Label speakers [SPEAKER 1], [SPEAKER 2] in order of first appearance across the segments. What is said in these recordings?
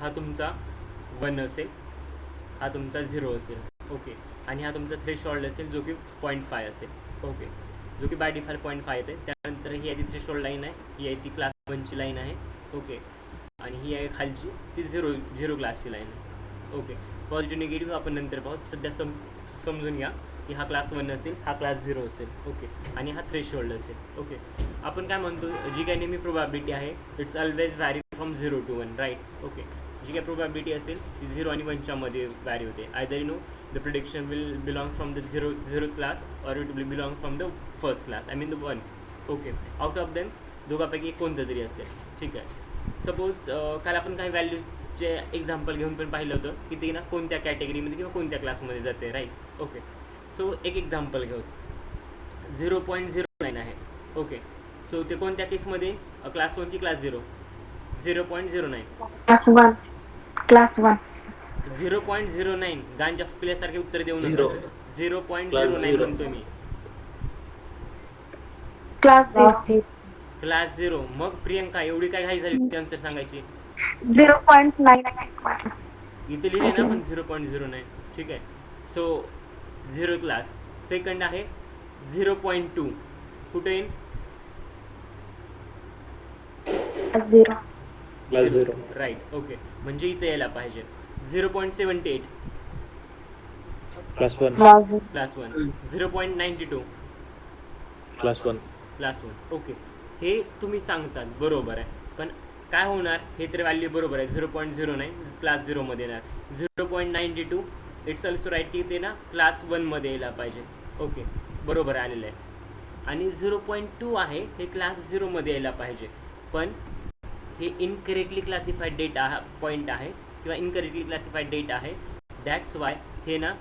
[SPEAKER 1] हा तुमचा 1 असेल, हा तुमचा 0 असेल. ओके. आणि हा तुमचा थ्रेशोल्ड असेल जो की 0.5 असेल. ओके. जो की बाय डिफॉल्ट 0.5 येते. त्यानंतर ही आहे ती थ्रेशोल्ड लाईन आहे, ही आहे ती क्लास 1ची लाईन आहे. ओके. आणि ही आहे खालची ती 0 क्लासची लाईन आहे. ओके. पॉझिटिव्ह निगेटिव्ह आपण नंतर पाहू. सध्या समजून घ्या की हा क्लास 1 असेल, हा क्लास 0 असेल. ओके. आणि हा थ्रेशोल्ड असेल. ओके. आपण काय म्हणतो, जी काही नेहमी प्रोबॅबिलिटी आहे it's always vary from 0 to 1, right. Okay. जी काही प्रोबॅबिलिटी असेल ती 0 आणि 1च्या मध्ये व्हॅरी होते. Either you know the prediction will belong from the zero class और it will belong from the first class, I mean the 1. Okay. Out of them दोघांपैकी कोणतं तरी असेल. ठीक आहे. सपोज काल आपण काही व्हॅल्यूजचे एक्झाम्पल घेऊन पण पाहिलं होतं की ते ना कोणत्या कॅटेगरीमध्ये किंवा कोणत्या क्लासमध्ये जाते, राईट. ओके. सो एक एक्झाम्पल घेऊ. 0.09 आहे. ओके. सो ते कोणत्या केसमध्ये, क्लास 1 की क्लास 0? 0.09.
[SPEAKER 2] क्लास 1.
[SPEAKER 1] 0.09. गांजा फुकल्यासारखे उत्तर देऊ नका. 0.09
[SPEAKER 3] 0.
[SPEAKER 1] म्हणतो मी. क्लास 0. मग प्रियंका एवढी काय घाई झाली होती आन्सर सांगायची?
[SPEAKER 2] 0.9.
[SPEAKER 1] इथे लिहिले ना पण 0.09. ठीक आहे. So 0 class. सेकंड आहे 0.2. कुठे येईल?
[SPEAKER 3] क्लास 0.
[SPEAKER 1] राईट. ओके. म्हणजे इथे यायला पाहिजे 0.78.
[SPEAKER 3] Class 1.
[SPEAKER 1] Class 1. 0.92.
[SPEAKER 3] Class 1.
[SPEAKER 1] Class 1. Okay. हे तुम्ही सांगतात बरोबर आहे, पण काय होणार हे तर व्हॅल्यू बरोबर आहे. 0.09 क्लास 0मध्ये येणार. 0.92 इट्स ऑल्सो राईट की ते ना क्लास 1मध्ये यायला पाहिजे. ओके. बरोबर आलेलं आहे. आणि 0.2 आहे हे क्लास 0मध्ये यायला पाहिजे, पण हे इनकरेक्टली क्लासिफाईड डेटा पॉईंट आहे किंवा इनकरेक्टली क्लासिफाईड डेट आहे. दॅट्स वाय हे ना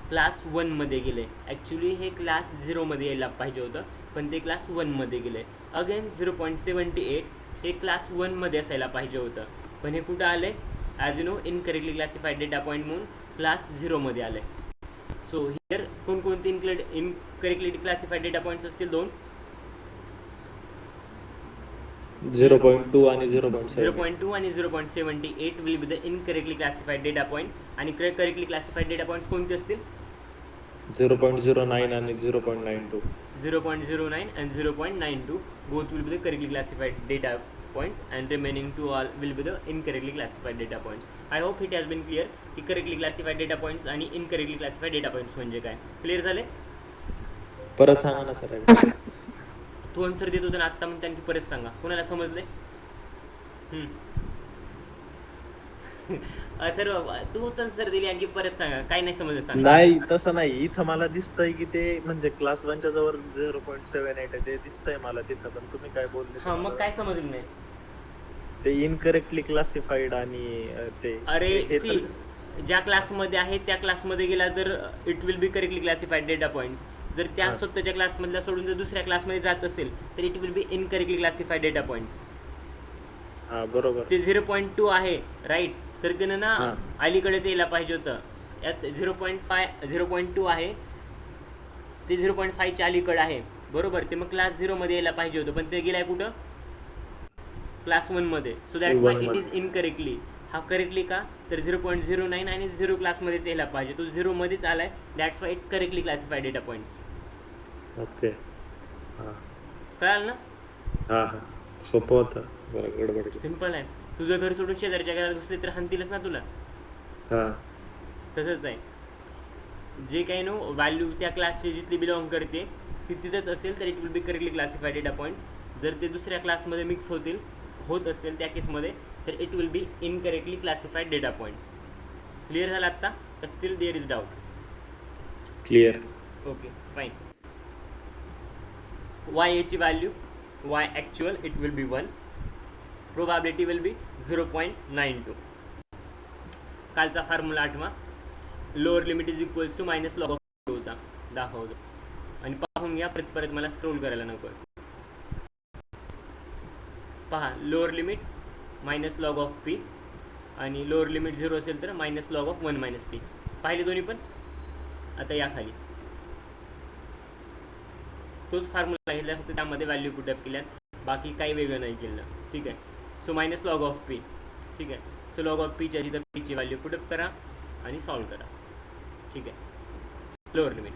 [SPEAKER 1] क्लास 1मध्ये गेले. ॲक्च्युली हे क्लास 0मध्ये यायला पाहिजे होतं, पण ते क्लास 1मध्ये गेले. अगेन 0.78 हे क्लास 1मध्ये असायला पाहिजे होतं, पण हे कुठं आलं आहे? As you know incorrectly classified data point म्हणून क्लास 0मध्ये आलं आहे. सो हिअर कोणकोणते इनकरेक्टली क्लासिफाईड डेटा पॉईंट्स असतील? 2.
[SPEAKER 3] 0.2 आणि 0.7.
[SPEAKER 1] 0.2 आणि 0.78 will be the incorrectly classified data point. आणि करेक्टली क्लासिफाईड डेटा पॉईंट्स कोणते असतील?
[SPEAKER 3] 0.09 आणि 0.92.
[SPEAKER 1] 0.09 and 0.92 both will be the correctly classified data points and remaining 2 all will be the incorrectly classified data points. I hope it has been clear की correctly classified data points आणि incorrectly classified data points म्हणजे काय. Clear झाले?
[SPEAKER 3] परत सांगा ना sir.
[SPEAKER 1] तू answer देत होता ना आत्ता, म्हणते आणखी परत सांगा. कोणाला समजले? अथर्व तूच आन्सर दिली आणखी परत सांगा. काय नाही समजलं सांगा.
[SPEAKER 3] नाही तसं नाही. इथं मला दिसतंय की ते म्हणजे क्लास 1च्या जवळ 0.78 आहे ते दिसतंय मला तिथं, पण तुम्ही काय बोलले?
[SPEAKER 1] हां, मग काय समजलं नाही?
[SPEAKER 3] ते इनकरेक्टली क्लासिफाईड आणि ते
[SPEAKER 1] अरे सी, ज्या क्लासमध्ये आहे त्या क्लासमध्ये गेला तर it will B correctly classified data points. जर त्या स्वतःच्या क्लासमधला सोडून जर दुसऱ्या क्लासमध्ये जात असेल तर it will be incorrectly classified data points.
[SPEAKER 3] हां बरोबर.
[SPEAKER 1] ते 0.2 आहे, राईट. तर त्यानं ना अलीकडेच यायला पाहिजे होतं. यात 0.2 आहे, ते 0.5च्या अलीकडे आहे, बरोबर. ते मग क्लास 0मध्ये यायला पाहिजे होतं, पण ते गेलाय कुठं? क्लास 1मध्ये. So that's why it is incorrectly. हा करेक्टली का? तर 0.09 आणि 0 क्लासमध्येच यायला पाहिजे. तो 0मध्येच आलाय. That's why it's correctly classified data points.
[SPEAKER 3] Okay. हां
[SPEAKER 1] कळालं ना?
[SPEAKER 3] हां हां. सोपं होतं. बरं गडबड.
[SPEAKER 1] सिम्पल आहे. तुझं घर सोडून शेजारच्या घरात घुसले तर हाणतीलच ना तुला.
[SPEAKER 3] हां
[SPEAKER 1] तसंच आहे. जे काही नो व्हॅल्यू त्या क्लासची जिथली बिलॉंग करते ती तिथंच असेल तर it will B correctly classified data points. जर ते दुसऱ्या क्लासमध्ये मिक्स होत असेल त्या केसमध्ये तर it will be incorrectly classified data points. Clear झालं आत्ता? Still there is doubt?
[SPEAKER 3] Clear.
[SPEAKER 1] Okay fine. Y याची value Y actual it will be 1. Probability will be 0.92. कालचा फॉर्म्युला आठवा. Lower limit is equals to minus log of होता दाखवतो. आणि पाहून घ्या, परत मला स्क्रोल करायला नको. पहा, lower limit minus log of P आणि लोअर लिमिट 0 असेल तर minus log of 1 minus P. पाहिले दोन्ही पण? आता या खाली तोच फॉर्म्युला घेतला, फक्त त्यामध्ये व्हॅल्यू पुटअप केल्यात, बाकी काही वेगळं नाही केलं. ठीक आहे. So minus log of P. ठीक आहे. सो लॉग ऑफ पीच्या जिथं पीची व्हॅल्यू पुटअप करा आणि सॉल्व करा. ठीक आहे, लोअर लिमिट.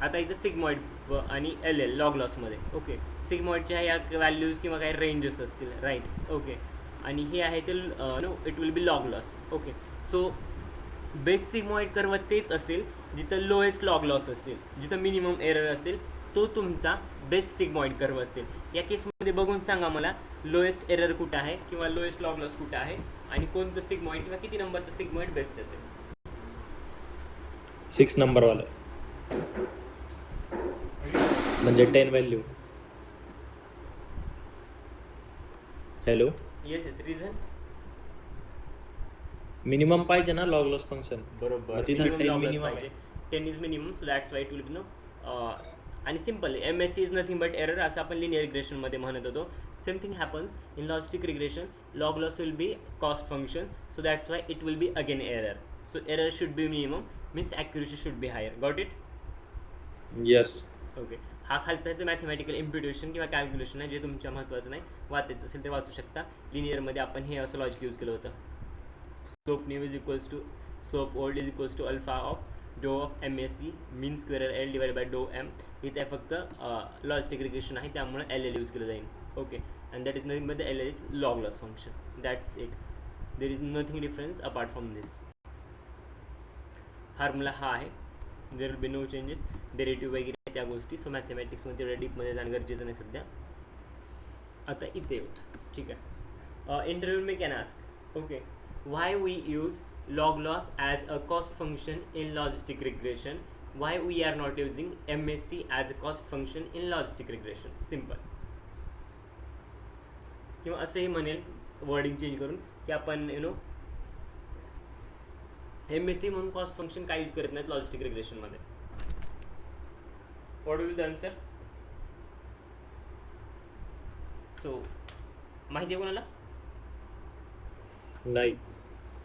[SPEAKER 1] आता इथं सिग्मॉइड आणि एल एल लॉग लॉसमध्ये. ओके, सिग्मॉइडच्या ह्या व्हॅल्यूज किंवा काही रेंजेस असतील, राईट. ओके, आणि हे आहे ते no it will be log loss. Okay, so best sigmoid curve तेच असेल जिथं लोएस्ट लॉग लॉस असेल, जिथं मिनिमम एरर असेल तो तुमचा बेस्ट सिग्मॉइड कर्व असेल. या केसमध्ये बघून सांगा मला लोएस्ट एरर कुठं आहे किंवा लोएस्ट लॉग लॉस कुठं आहे आणि कोणतं सिग्मॉइड किंवा किती नंबरचं सिग्मॉइड बेस्ट असेल.
[SPEAKER 3] 6 नंबरवाला म्हणजे 10 value. Hello,
[SPEAKER 1] yes yes, reason
[SPEAKER 3] minimum पाहिजे ना लॉग लॉस फंक्शन.
[SPEAKER 1] बरोबर,
[SPEAKER 3] तिथं
[SPEAKER 1] मिनिमम
[SPEAKER 3] 10
[SPEAKER 1] लॉग लॉस
[SPEAKER 3] मिनिमम
[SPEAKER 1] पाहिजे. 10 is minimum, so that's why it will be no. आणि simple M S C is nothing but error असं आपण लिनियर रिग्रेशनमध्ये म्हणत होतो. Same thing happens in logistic regression. Log loss will be cost function, so that's why it will be again error. So error should be minimum means accuracy should be higher. Got it?
[SPEAKER 3] Yes.
[SPEAKER 1] Okay, हा खालचा आहे तो mathematical इम्प्युटेशन किंवा calculation आहे जे तुमच्या महत्त्वाचं नाही. वाचायचं असेल तर वाचू शकता. लिनियरमध्ये आपण हे असं लॉजिक यूज केलं होतं. Slope new is equals to slope old is equals to alpha of डो of M S C mean square L divide by डो एम. इथे फक्त लॉजिस्टिक रिग्रेशन आहे त्यामुळे एल एल यूज केलं जाईल. Okay, and that is nothing but the L L is log loss function. That's it. There is nothing difference apart from this. Formula हा आहे. There will be no changes. Derivative वगैरे त्या गोष्टी. So मॅथमॅटिक्समध्ये एवढ्या डीपमध्ये जाणं गरजेचं नाही सध्या. आता इथे येऊत. ठीक आहे, interview may can ask, okay, why we use log loss as a cost function in logistic regression, why we are not using MSC as a cost function in logistic regression. Simple. किंवा असंही म्हणेल wording change करून की आपण MSC म्हणून cost function काय use करत नाहीत लॉजिस्टिक रिग्रेशनमध्ये. What will the answer? So माहिती आहे कोणाला?
[SPEAKER 3] नाही.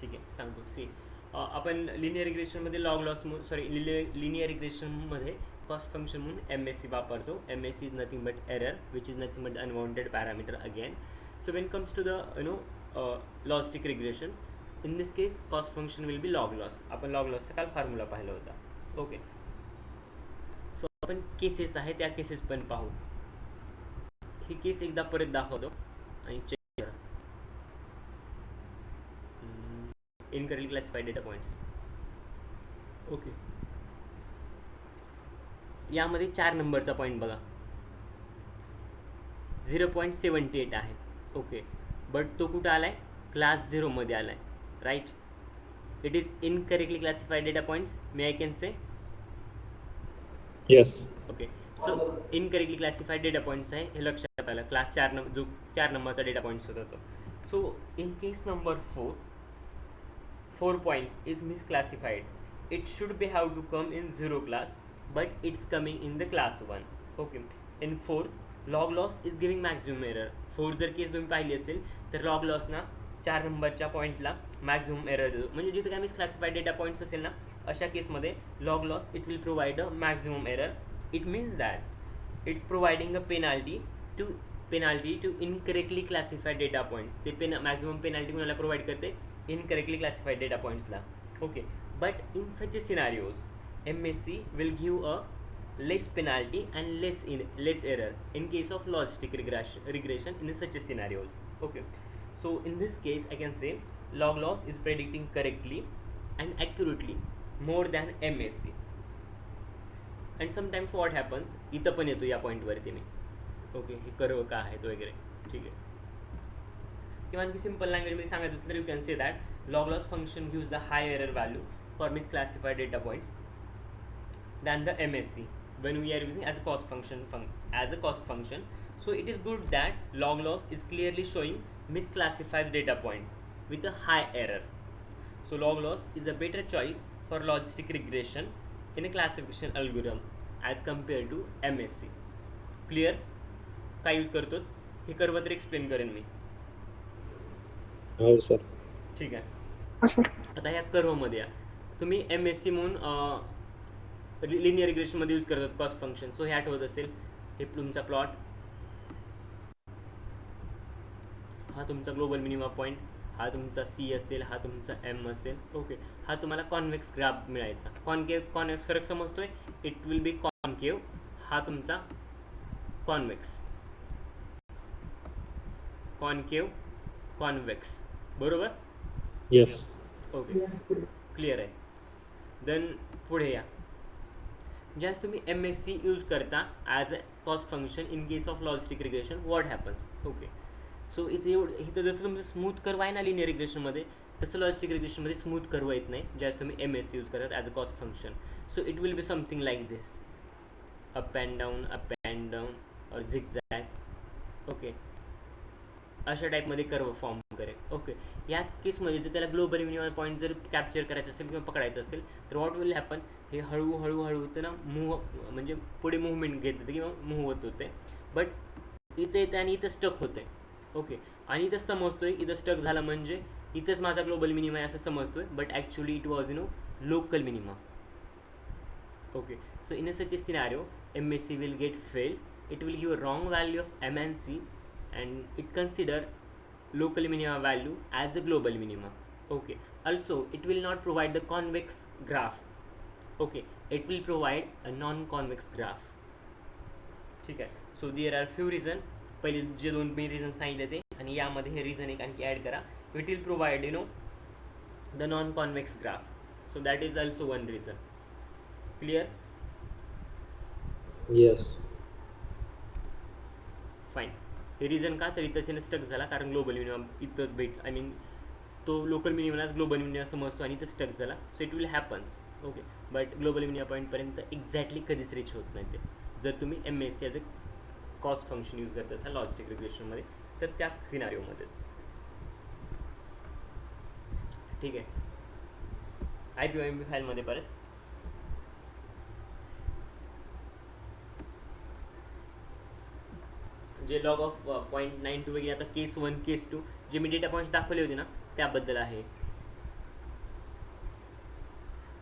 [SPEAKER 1] ठीक आहे, सांगतो. सी, आपण लिनियर रिग्रेशनमध्ये लॉग लॉस लिनियर रिग्रेशनमध्ये कॉस्ट फंक्शन म्हणून एम एस सी वापरतो. M S C is nothing but error which is nothing but unwanted parameter again. So when comes to the logistic regression, in this case cost function will be log loss. आपण log लॉसचा काल फॉर्म्युला पाहिला होता. Okay, so आपण cases आहे त्या cases पण पाहू. ही केस एकदा परत दाखवतो आणि चेक करा. Incorrectly classified data points. Okay, यामध्ये 4 नंबरचा पॉईंट बघा, 0.78 आहे. ओके, बट तो कुठं आला आहे? क्लास 0 मध्ये आला आहे, right. It is incorrectly classified data points, may I can say.
[SPEAKER 3] Yes.
[SPEAKER 1] Okay, so incorrectly classified data points आहे हे लक्षात आलं. क्लास 4 जो 4 नंबरचा डेटा पॉईंट्स होता तो. So in case number 4 point is misclassified. It should be have to come in 0 class, but it's coming in the class 1. Okay, in 4 log loss is giving maximum error. 4 जर केस तुम्ही पाहिली असेल तर log loss ना 4 नंबरच्या पॉईंटला maximum error देतो. म्हणजे जिथे काय मिसक्लासिफाईड डेटा पॉईंट्स असेल ना अशा केसमध्ये log loss it will provide a maximum error. It means that it's providing a penalty to incorrectly classified data points. ते मॅक्झिमम पेनाल्टी कोणाला प्रोव्हाइड करते? Incorrectly classified data points ला. Okay, but in such a scenarios MSC will give a less penalty and less error in case of logistic regression in such a scenarios. Okay, so in this case I can say log loss is predicting correctly and accurately more than MSC. and sometimes what happens, इथं पण येतो या पॉईंटवरती मी. Okay, हे curve का आहेत वगैरे. ठीक आहे, किंवा आणखी सिम्पल लँग्वेजमध्ये सांगायचं असेल तर you can say that log loss function gives the high error value for misclassified data points than the MSC when we are using as a cost function. So it is good that log loss is clearly showing misclassifies data points with a high error. So log loss is a better choice for logistic regression in a classification algorithm as compared to MSC. Clear? काय use करतो हे curve तर explain करेन मी.
[SPEAKER 3] हो sir.
[SPEAKER 1] ठीक आहे, आता ह्या कर्वमध्ये या तुम्ही MSC म्हणून लिनियर रिग्रेशनमध्ये यूज करतात कॉस्ट फंक्शन. सो हे आठवत असेल, हे तुमचा प्लॉट, हा तुमचा ग्लोबल मिनिमम पॉईंट, हा तुमचा सी असेल, हा तुमचा एम असेल. ओके, हा तुम्हाला कॉन्व्हेक्स ग्राफ मिळायचा. कॉन्व्हेक्स फरक समजतोय, इट विल बी कॉन्केव, हा तुमचा कॉन्व्हेक्स. कॉन्केव, कॉन्व्हेक्स, बरोबर.
[SPEAKER 3] येस.
[SPEAKER 1] ओके, क्लिअर आहे. देन पुढे या. ज्यावेळेस तुम्ही MSC यूज करता as a cost function in case of logistic regression, what happens. Okay, so इथं जसं तुमचं स्मूथ कर्व आहे ना लिनियर रिग्रेशनमध्ये, तसं लॉजिस्टिक रिग्रेशनमध्ये स्मूथ कर्व येत नाही ज्यावेळेस तुम्ही MSC यूज करतात as a cost function. So it will be something like this, up and down और झिगझॅग. ओके, अशा टाईपमध्ये कर्व फॉर्म करेल. ओके, या केसमध्ये जर त्याला ग्लोबल मिनिमम पॉईंट जर कॅप्चर करायचं असेल किंवा पकडायचं असेल तर व्हॉट विल हॅपन, हे हळूहळू होतं ना, म्हणजे पुढे मुवमेंट घेत होते किंवा मूव्ह होत होते, बट इथे येते आणि इथं स्टक होते. ओके, आणि इथं समजतोय इथं स्टक झाला म्हणजे इथंच माझा ग्लोबल मिनिमम आहे असं समजतोय, but actually it was local minimum. Okay, so in such a scenario, MSC will get failed. It will give a wrong value of MNC and it consider local minima value as a global minima. Okay, also it will not provide the convex graph. Okay, it will provide a non-convex graph. ठीक आहे. So there are few reason. पहिले जे दोन main reason सांगितले ते, आणि यामध्ये हे रिझन एक आणखी ॲड करा. It will provide the non-convex graph. So that is also one reason. Clear?
[SPEAKER 3] Yes.
[SPEAKER 1] Fine. हे रिझन का तर इथंच स्टक झाला कारण ग्लोबल मिनिमम इथंच आय मीन तो लोकल मिनिममलाच ग्लोबल मिनिमम समजतो आणि इथं स्टक झाला. So it will happens. Okay, but global minimum पॉईंटपर्यंत एक्झॅक्टली कधीच रीच होत नाही ते, जर तुम्ही MSC as a cost function use करत असाल लॉजिस्टिक रिग्रेशनमध्ये, तर त्या सिनारिओमध्ये. ठीक आहे. IPYMB फाईलमध्ये परत जे लॉग ऑफ 0.92 वगैरे, आता केस 1 केस 2 जे मी डेटा पॉईंट्स दाखवले होते ना त्याबद्दल आहे.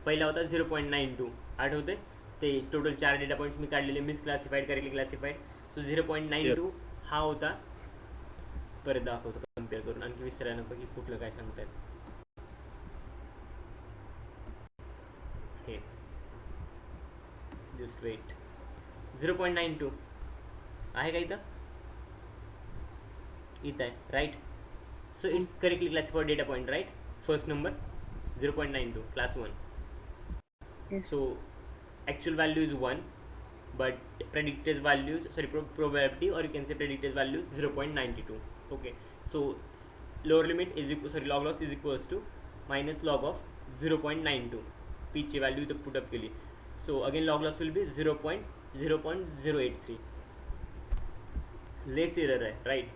[SPEAKER 1] पहिला होता 0.92, आठवते ते टोटल 4 डेटा पॉईंट्स मी काढलेले, मिसक्लासिफाईड, करेक्टली क्लासिफाईड. सो 0.92 हा होता. परत दाखवतो कम्पेअर करून, आणखी विसरायला नको की कुठलं काय सांगतायत. हे जस्ट वेट, 0.92 आहे का इथं आहे, right. So it's correctly classified data point, right. First number 0.92 class 1.
[SPEAKER 2] Yes.
[SPEAKER 1] So actual value is 1, but predicted values, probability, or you can say predicted value is 0.92. Okay, so lower limit is log loss is equals to minus log of 0.92. p ची value इथं put up केली. So again log loss will be 0.083. less error आहे, right.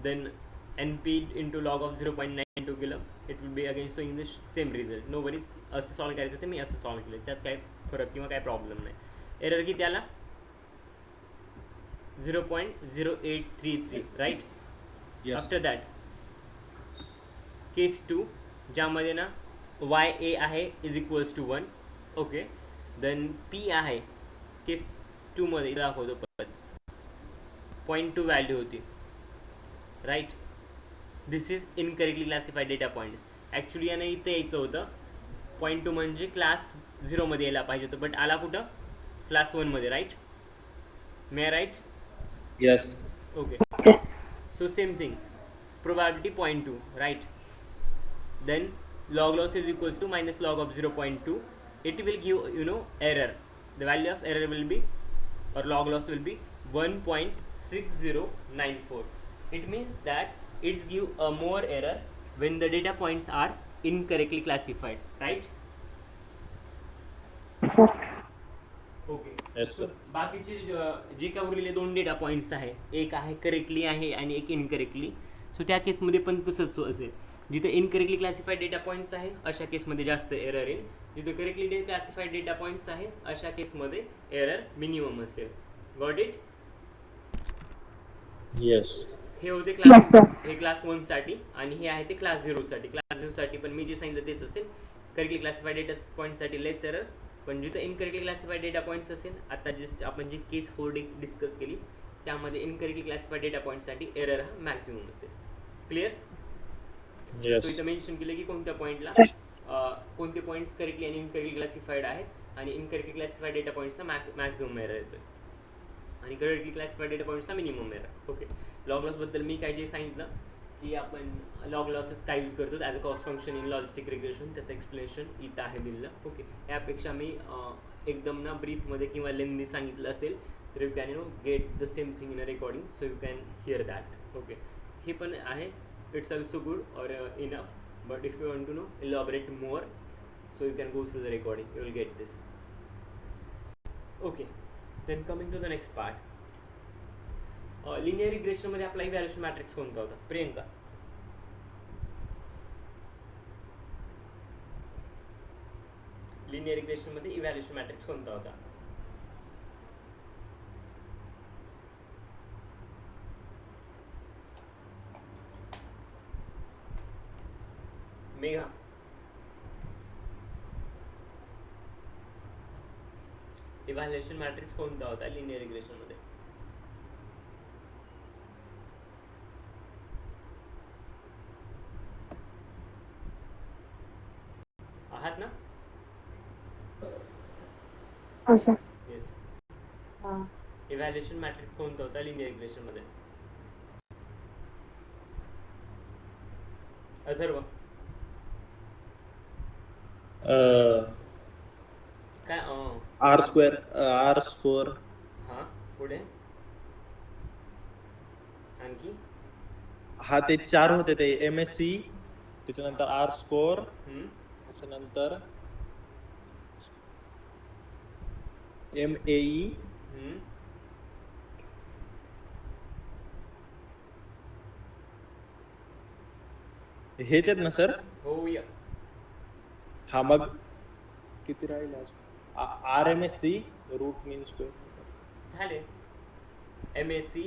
[SPEAKER 1] Then NP into log of 0.92 केलं, it will be again showing the same result. No worries. असं solve करायचं तर मी असं solve केलं, त्यात काय फरक किंवा काय प्रॉब्लेम नाही. एरर किती आला, 0.0833, राईट. आफ्टर दॅट केस 2 ज्यामध्ये ना YA आहे is equals to 1. Okay, then P आहे केस 2 मध्ये दाखवतो परत 0.2 व्हॅल्यू होती, right. This is incorrectly classified data points. Actually यानं इथं यायचं होतं 0.2 म्हणजे क्लास 0मध्ये यायला पाहिजे होतं, बट आला कुठं, क्लास 1मध्ये, right. May right.
[SPEAKER 3] Yes.
[SPEAKER 1] Okay, so same thing, probability 0.2, right. Then log loss is equals to minus log of 0.2. It will give error. The value of error will be, or log loss will be 1.6094. It means that it's give a more error when the data points are incorrectly classified, right. Okay.
[SPEAKER 3] Yes, sir.
[SPEAKER 1] बाकीचे जे काय उरलेले 2 data points आहे, एक आहे correctly आहे आणि एक इनकरेक्टली. सो त्या केसमध्ये पण तसंच असेल, जिथे इनकरेक्टली क्लासिफाईड डेटा पॉईंट्स आहे अशा केसमध्ये जास्त एरर येईल, जिथे करेक्टली क्लासिफाईड डेटा पॉईंट्स आहे अशा केसमध्ये एरर मिनिमम असेल. Got it.
[SPEAKER 3] येस.
[SPEAKER 1] हे होते क्लास 1 साठी, आणि हे आहे ते क्लास 0 साठी. क्लास 0 साठी पण मी जे सांगितलं तेच असेल, करेक्टली क्लासिफाईड डेटा पॉईंटसाठी लेस एरर, पण जिथं इनकरेक्टली क्लासिफाईड डेटा पॉईंट्स असेल, आता जस्ट आपण जी केस 4 डिस्कस केली त्यामध्ये इनकरेक्टली क्लासिफाईड डेटा पॉईंटसाठी एरर हा मॅक्झिमम असेल. क्लिअर. So
[SPEAKER 3] yes.
[SPEAKER 1] इथं मेन्शन केलं की कोणत्या पॉईंटला कोणते पॉईंट्स करेक्टली आणि इनकरेक्टली क्लासिफाईड आहेत आणि इनकरेक्टली क्लासिफाईड डेटा पॉईंट्सला मॅक्झिमम एरर येतो आणि करेक्टली क्लासिफाईड डेटा पॉईंट्सला मिनिमम एरर. ओके, लॉग लॉसबद्दल मी काय जे सांगितलं की आपण लॉग लॉसेस काय यूज करतो as a cost function in logistic regression, त्याचं एक्सप्लेनेशन इथं आहे दिलेलं. ओके, यापेक्षा मी एकदम ना ब्रीफमध्ये किंवा लेंदी सांगितलं असेल तर you can get the same thing in a recording, so you can hear that. Okay, हे पण आहे, इट्स ऑल्सो गुड और enough, but if you want to know elaborate more, so you can go through the recording, you will get this. Okay, then coming to the next part, linear regression मध्ये आपला evaluation matrix कोणता होता Priyanka? Linear regression मध्ये evaluation matrix कोणता होता? Megha, evaluation matrix कोणता होता linear regression मध्ये? आहात ना?
[SPEAKER 2] हो सर.
[SPEAKER 1] येस.
[SPEAKER 2] हां.
[SPEAKER 1] इव्हॅल्युएशन मॅट्रिक्स कोणता होता लिनियर रिग्रेशन मध्ये? अथर्व काय?
[SPEAKER 3] R square, R score.
[SPEAKER 1] हां, पुढे आणखी?
[SPEAKER 3] हा ते 4 होते ते MSC, त्याच्यानंतर आर स्कोर, त्याच्यानंतर MAE, हेच आहेत ना सर?
[SPEAKER 1] हो या.
[SPEAKER 3] हा मग किती राहिला? RMSC, root mean square.
[SPEAKER 1] झाले. MSC,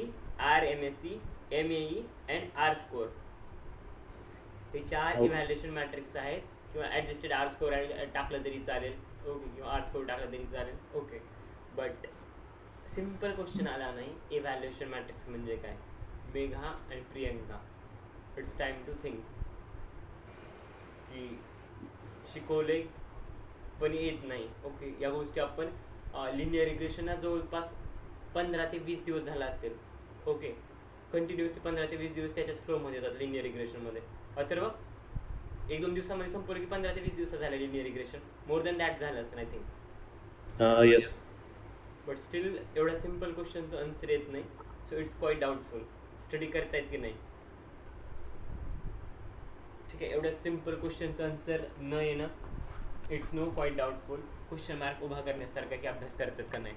[SPEAKER 1] RMSC, MAE and R score, हे 4 इव्हॅल्युएशन मॅट्रिक्स आहेत, किंवा ॲडजस्टेड आर स्कोर टाकलं तरी चालेल. ओके, किंवा आर स्कोर टाकलं तरी चालेल. ओके, बट सिम्पल क्वेश्चन आला नाही इव्हॅल्युएशन मॅट्रिक्स म्हणजे काय. मेघा आणि Priyanka, it's time to think की शिकवले पण येत नाही. ओके, या गोष्टी आपण लिनियर रिग्रेशनला जवळपास 15 ते 20 दिवस झाला असेल. ओके, कंटिन्युअसली 15 ते 20 दिवस त्याच्याच फ्लोमध्ये येतात लिनियर रिग्रेशनमध्ये. अथर्व, 1-2 दिवसामध्ये संपवलं की 15 ते 20 दिवस झालं linear regression, more than that झालं असं I think.
[SPEAKER 3] Yes.
[SPEAKER 1] But still एवढ्या सिम्पल क्वेश्चनचं आन्सर येत नाही, so it's quite doubtful. Study करतायत की नाही? ठीक आहे, एवढ्या सिम्पल क्वेश्चनचं आन्सर न येणं, it's no quite doubtful. Question mark उभा करण्यासारखा की अभ्यास करतात का नाही.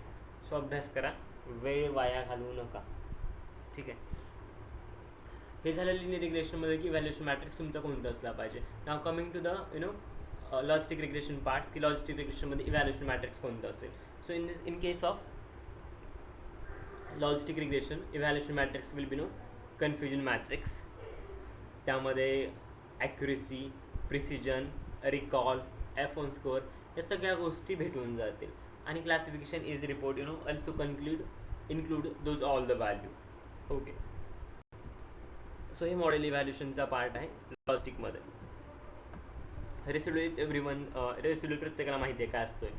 [SPEAKER 1] सो अभ्यास करा, वेळ वाया घालवू नका. ठीक आहे, हे झालं लिनियर रिग्रेशनमध्ये की इव्हॅल्युएशन मॅट्रिक्स तुमचा कोणता असला पाहिजे. नाव coming to the logistic regression parts, की लॉजिस्टिक रिग्रेशनमध्ये इव्हॅल्युएशन मॅट्रिक्स कोणतं असेल. So in case of logistic regression, evaluation matrix will be confusion matrix. त्यामध्ये accuracy, precision, recall, F1 score या सगळ्या गोष्टी भेटून जातील. आणि classification is report also include those all the value. Okay, so हे मॉडेल इव्हॅल्युएशनचा पार्ट आहे लॉजिस्टिकमध्ये. रेसिड्यू इज रेसिड्यू प्रत्येकाला माहिती आहे काय असतोय.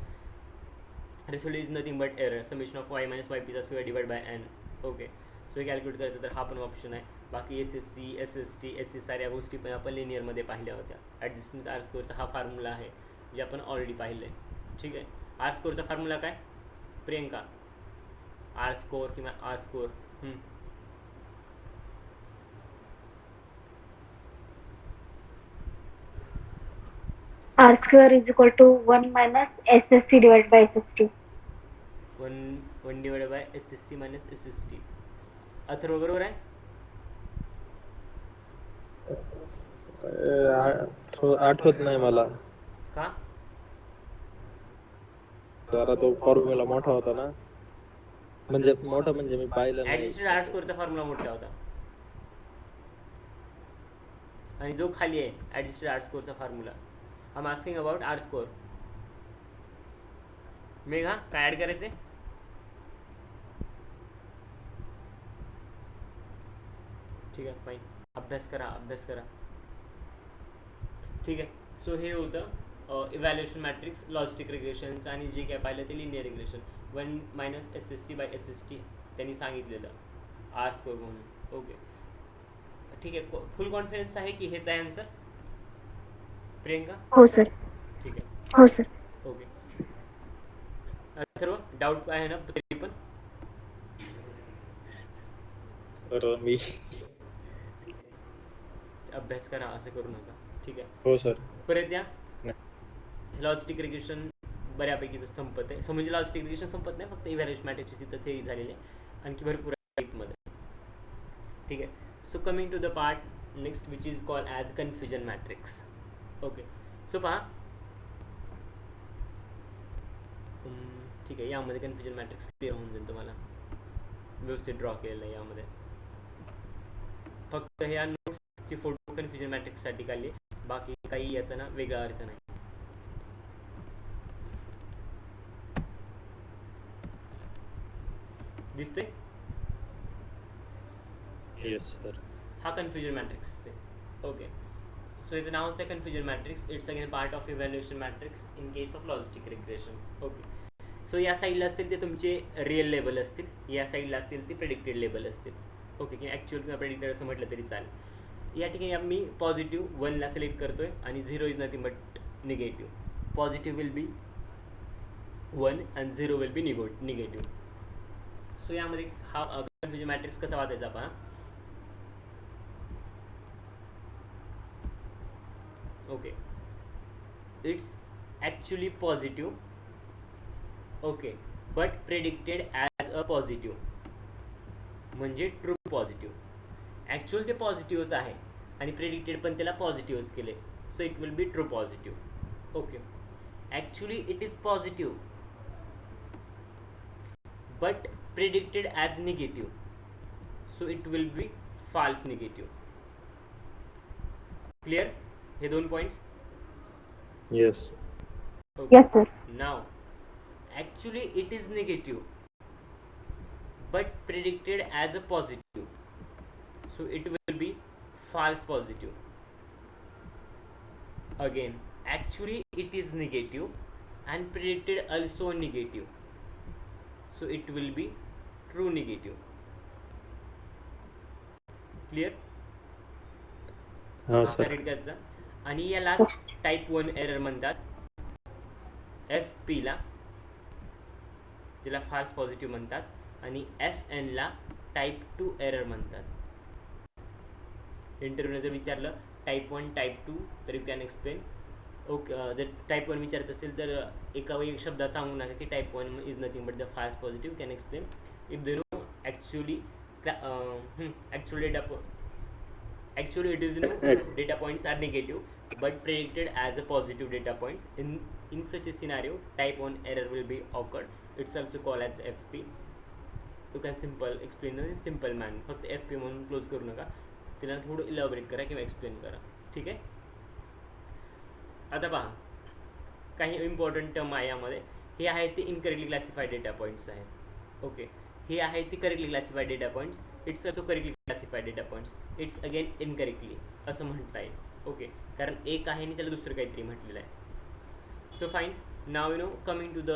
[SPEAKER 1] Residue is nothing but error, summation of y - yp square divide by n. Okay, so हे कॅल्क्युलेट करायचं तर हा पण ऑप्शन आहे. बाकी SSC, SST, SSR या गोष्टी पण आपण लिनियरमध्ये पाहिल्या होत्या. ॲडजस्टन्स आर स्कोअरचा हा फॉर्म्युला आहे जे आपण ऑलरेडी पाहिलं आहे. ठीक आहे, आर स्कोअरचा फॉर्म्युला काय प्रियंका? आर स्कोअर किंवा R score
[SPEAKER 2] R square is equal to 1 minus SSC divided by SST.
[SPEAKER 1] 1 divide by SSC minus SST. Atharva बरोबर आहे?
[SPEAKER 3] आठवत नाही मला.
[SPEAKER 1] का?
[SPEAKER 3] जरा तो फॉर्म्युला मोठा होता ना, म्हणजे मोठा म्हणजे मी पाहिलं नाही.
[SPEAKER 1] ॲडजस्टेड आर स्कोअरचा फॉर्म्युला मोठा होता आणि जो खाली आहे ॲडजस्टेड आर स्कोअरचा फॉर्म्युला. I M asking about R score. Megha, काय ॲड करायचे? ठीक आहे, फाईन. अभ्यास करा, अभ्यास करा. ठीक आहे. सो हे होतं इव्हॅल्युएशन मॅट्रिक्स, लॉजिस्टिक रिग्रेशन्स आणि जे काय पाहिलं ते लिनियर रिग्रेशन. 1 - SSC/SST त्यांनी सांगितलेलं R² म्हणून. ओके ठीक आहे. फुल कॉन्फिडन्स आहे की हेच आहे आन्सर प्रियंका?
[SPEAKER 2] हो सर.
[SPEAKER 1] ठीक आहे.
[SPEAKER 2] हो सर.
[SPEAKER 1] ओके. सर्व डाऊट आहे ना तरी पण?
[SPEAKER 3] सर मी
[SPEAKER 1] अभ्यास करा, असं करू नका. ठीक आहे.
[SPEAKER 3] हो सर.
[SPEAKER 1] परत या. लॉजिस्टिक रिग्रेशन बऱ्यापैकी तर संपत आहे. सो म्हणजे लॉजिस्टिक रिग्रेशन संपत नाही, फक्त इव्हॅल्युएशन मॅट्रिक्सची तिथं थेरी झालेली आहे. आणखी भरपूर मध्ये. ठीक आहे. So coming to the part next which is called as confusion matrix. Okay. So पहा, ठीक आहे, यामध्ये कन्फ्युजन मॅट्रिक्स क्लिअर होऊन जाईल तुम्हाला. व्यवस्थित ड्रॉ केलेलं आहे यामध्ये. फक्त ह्या नोट्सची फोटो कन्फ्युजन मॅट्रिक्ससाठी काढली, बाकी काही याचा ना वेगळा अर्थ नाही. दिसते?
[SPEAKER 3] Yes sir.
[SPEAKER 1] हा कन्फ्युजन मॅट्रिक्स आहे. ओके. सो याचं नावच आहे confusion matrix. It's again part of evaluation matrix in case of logistic regression. Okay. So या साईडला असतील ते तुमचे रिअल लेबल असतील, या साईडला असतील ते प्रेडिक्टेड लेबल असतील. ओके. किंवा ॲक्च्युअल किंवा प्रेडिक्टेड असं म्हटलं तरी चालेल. या ठिकाणी मी पॉझिटिव्ह 1ला सिलेक्ट करतोय आणि 0 is nothing but negative. Positive will be 1 आणि 0 विल बी निगेटिव्ह. सो यामध्ये हा कन्फ्युजन मॅट्रिक्स कसा वाचायचा पहा. Okay. It's actually positive. Okay. But predicted as a positive, म्हणजे ट्रू पॉझिटिव्ह. ॲक्च्युअल ते पॉझिटिव्हच आहे आणि प्रेडिक्टेड पण त्याला पॉझिटिव्हच केले. So it will be true positive. Okay. Actually it is positive but predicted as negative, so it will be false negative. Clear? हे दोन points?
[SPEAKER 3] Yes.
[SPEAKER 1] Okay.
[SPEAKER 2] Yes sir.
[SPEAKER 1] Now, actually it is negative but predicted as a positive, so it will be false positive. Again, actually it is negative and predicted also negative, so it will be true negative. Clear?
[SPEAKER 3] हा
[SPEAKER 1] असा
[SPEAKER 3] sir.
[SPEAKER 1] Read करायचा. आणि यालाच type 1 error म्हणतात. FP ला ज्याला false positive म्हणतात, आणि FN ला टाईप 2 एरर म्हणतात. इंटरव्ह्यूने जर विचारलं टाईप 1 टाईप 2 तर यू कॅन एक्सप्लेन. ओके. जर टाईप 1 विचारत असेल तर एक शब्द सांगू नका की type 1 is nothing but the false positive. Can explain if they know actually it is data points are negative but predicted as a positive data points. In such a scenario, type 1 error will be occurred. It's also called as FP. You can explain in simple man. फक्त FP म्हणून close करू नका, तिला थोडं elaborate करा किंवा explain करा. ठीक आहे. आता पहा, काही इम्पॉर्टंट टर्म आहे यामध्ये. हे आहेत ते इनकरेक्टली क्लासिफाईड डेटा पॉईंट्स आहेत. ओके. हे आहे ती correctly classified data points. It's also correctly classified data points. It's again incorrectly असं म्हणता येईल. ओके. कारण एक आहे आणि त्याला दुसरं काहीतरी म्हटलेलं आहे. So fine. Now you know coming to the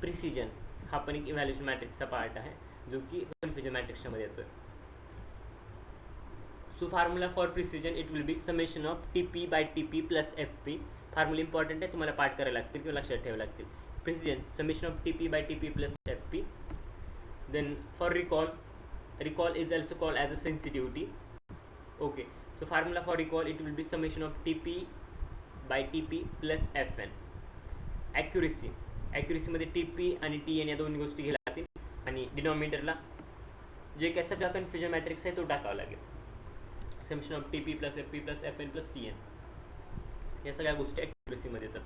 [SPEAKER 1] precision. हा पण एक इव्हॅल्युएशन मॅट्रिक्सचा पार्ट आहे जो की कन्फ्युजन मॅट्रिक्समध्ये येतोय. So formula for precision it will be summation of TP/TP plus FP. Formula important आहे, तुम्हाला पाठ करायला लागतील किंवा लक्षात ठेवावे लागतील. Precision summation of TP/TP plus FP. Then for recall is also called as a sensitivity. Okay. So formula for recall it will be summation of TP/TP plus FN. Accuracy मध्ये TP आणि TN या दोन्ही गोष्टी घ्यायला लागतील आणि डिनॉमिनेटरला जे काय सगळा कन्फ्युजन मॅट्रिक्स आहे तो टाकावा लागेल. Summation of TP plus FP plus FN plus TN या सगळ्या गोष्टी accuracy मध्ये येतात.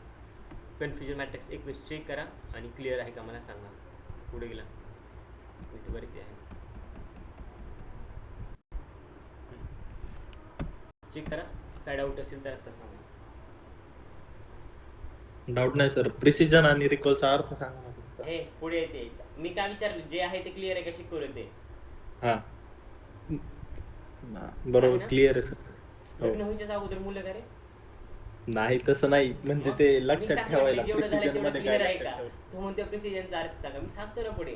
[SPEAKER 1] कन्फ्युजन मॅट्रिक्स एक वेळेस चेक करा आणि क्लिअर आहे का मला सांगा. पुढे गेला वरती आहे, चेक करा. काय डाऊट असेल तर आता सांगा.
[SPEAKER 3] डाऊट नाही सर. प्रिसिजन आणि रिकॉलचा अर्थ सांगा ना फक्त.
[SPEAKER 1] हे पुढे येते. मी काय विचारलं, जे आहे ते क्लिअर आहे का शिकवलं ते?
[SPEAKER 3] हा बरोबर क्लिअर आहे सर.
[SPEAKER 1] लग्न व्हायच्या अगोदर मुलं का रे?
[SPEAKER 3] नाही तसं नाही, म्हणजे ते
[SPEAKER 1] मी
[SPEAKER 3] लक्षात
[SPEAKER 1] काय
[SPEAKER 3] ठेवायला
[SPEAKER 1] म्हटलं, जेवढं झालं
[SPEAKER 3] प्रिसिजन
[SPEAKER 1] तेवढं
[SPEAKER 3] मध्ये काय
[SPEAKER 1] क्लिअर आहे
[SPEAKER 3] लक्षात
[SPEAKER 1] का?
[SPEAKER 3] ठेव.
[SPEAKER 1] तो म्हणतो प्रिसिजनचा अर्थ सांगा. मी सांगतो ना पुढे.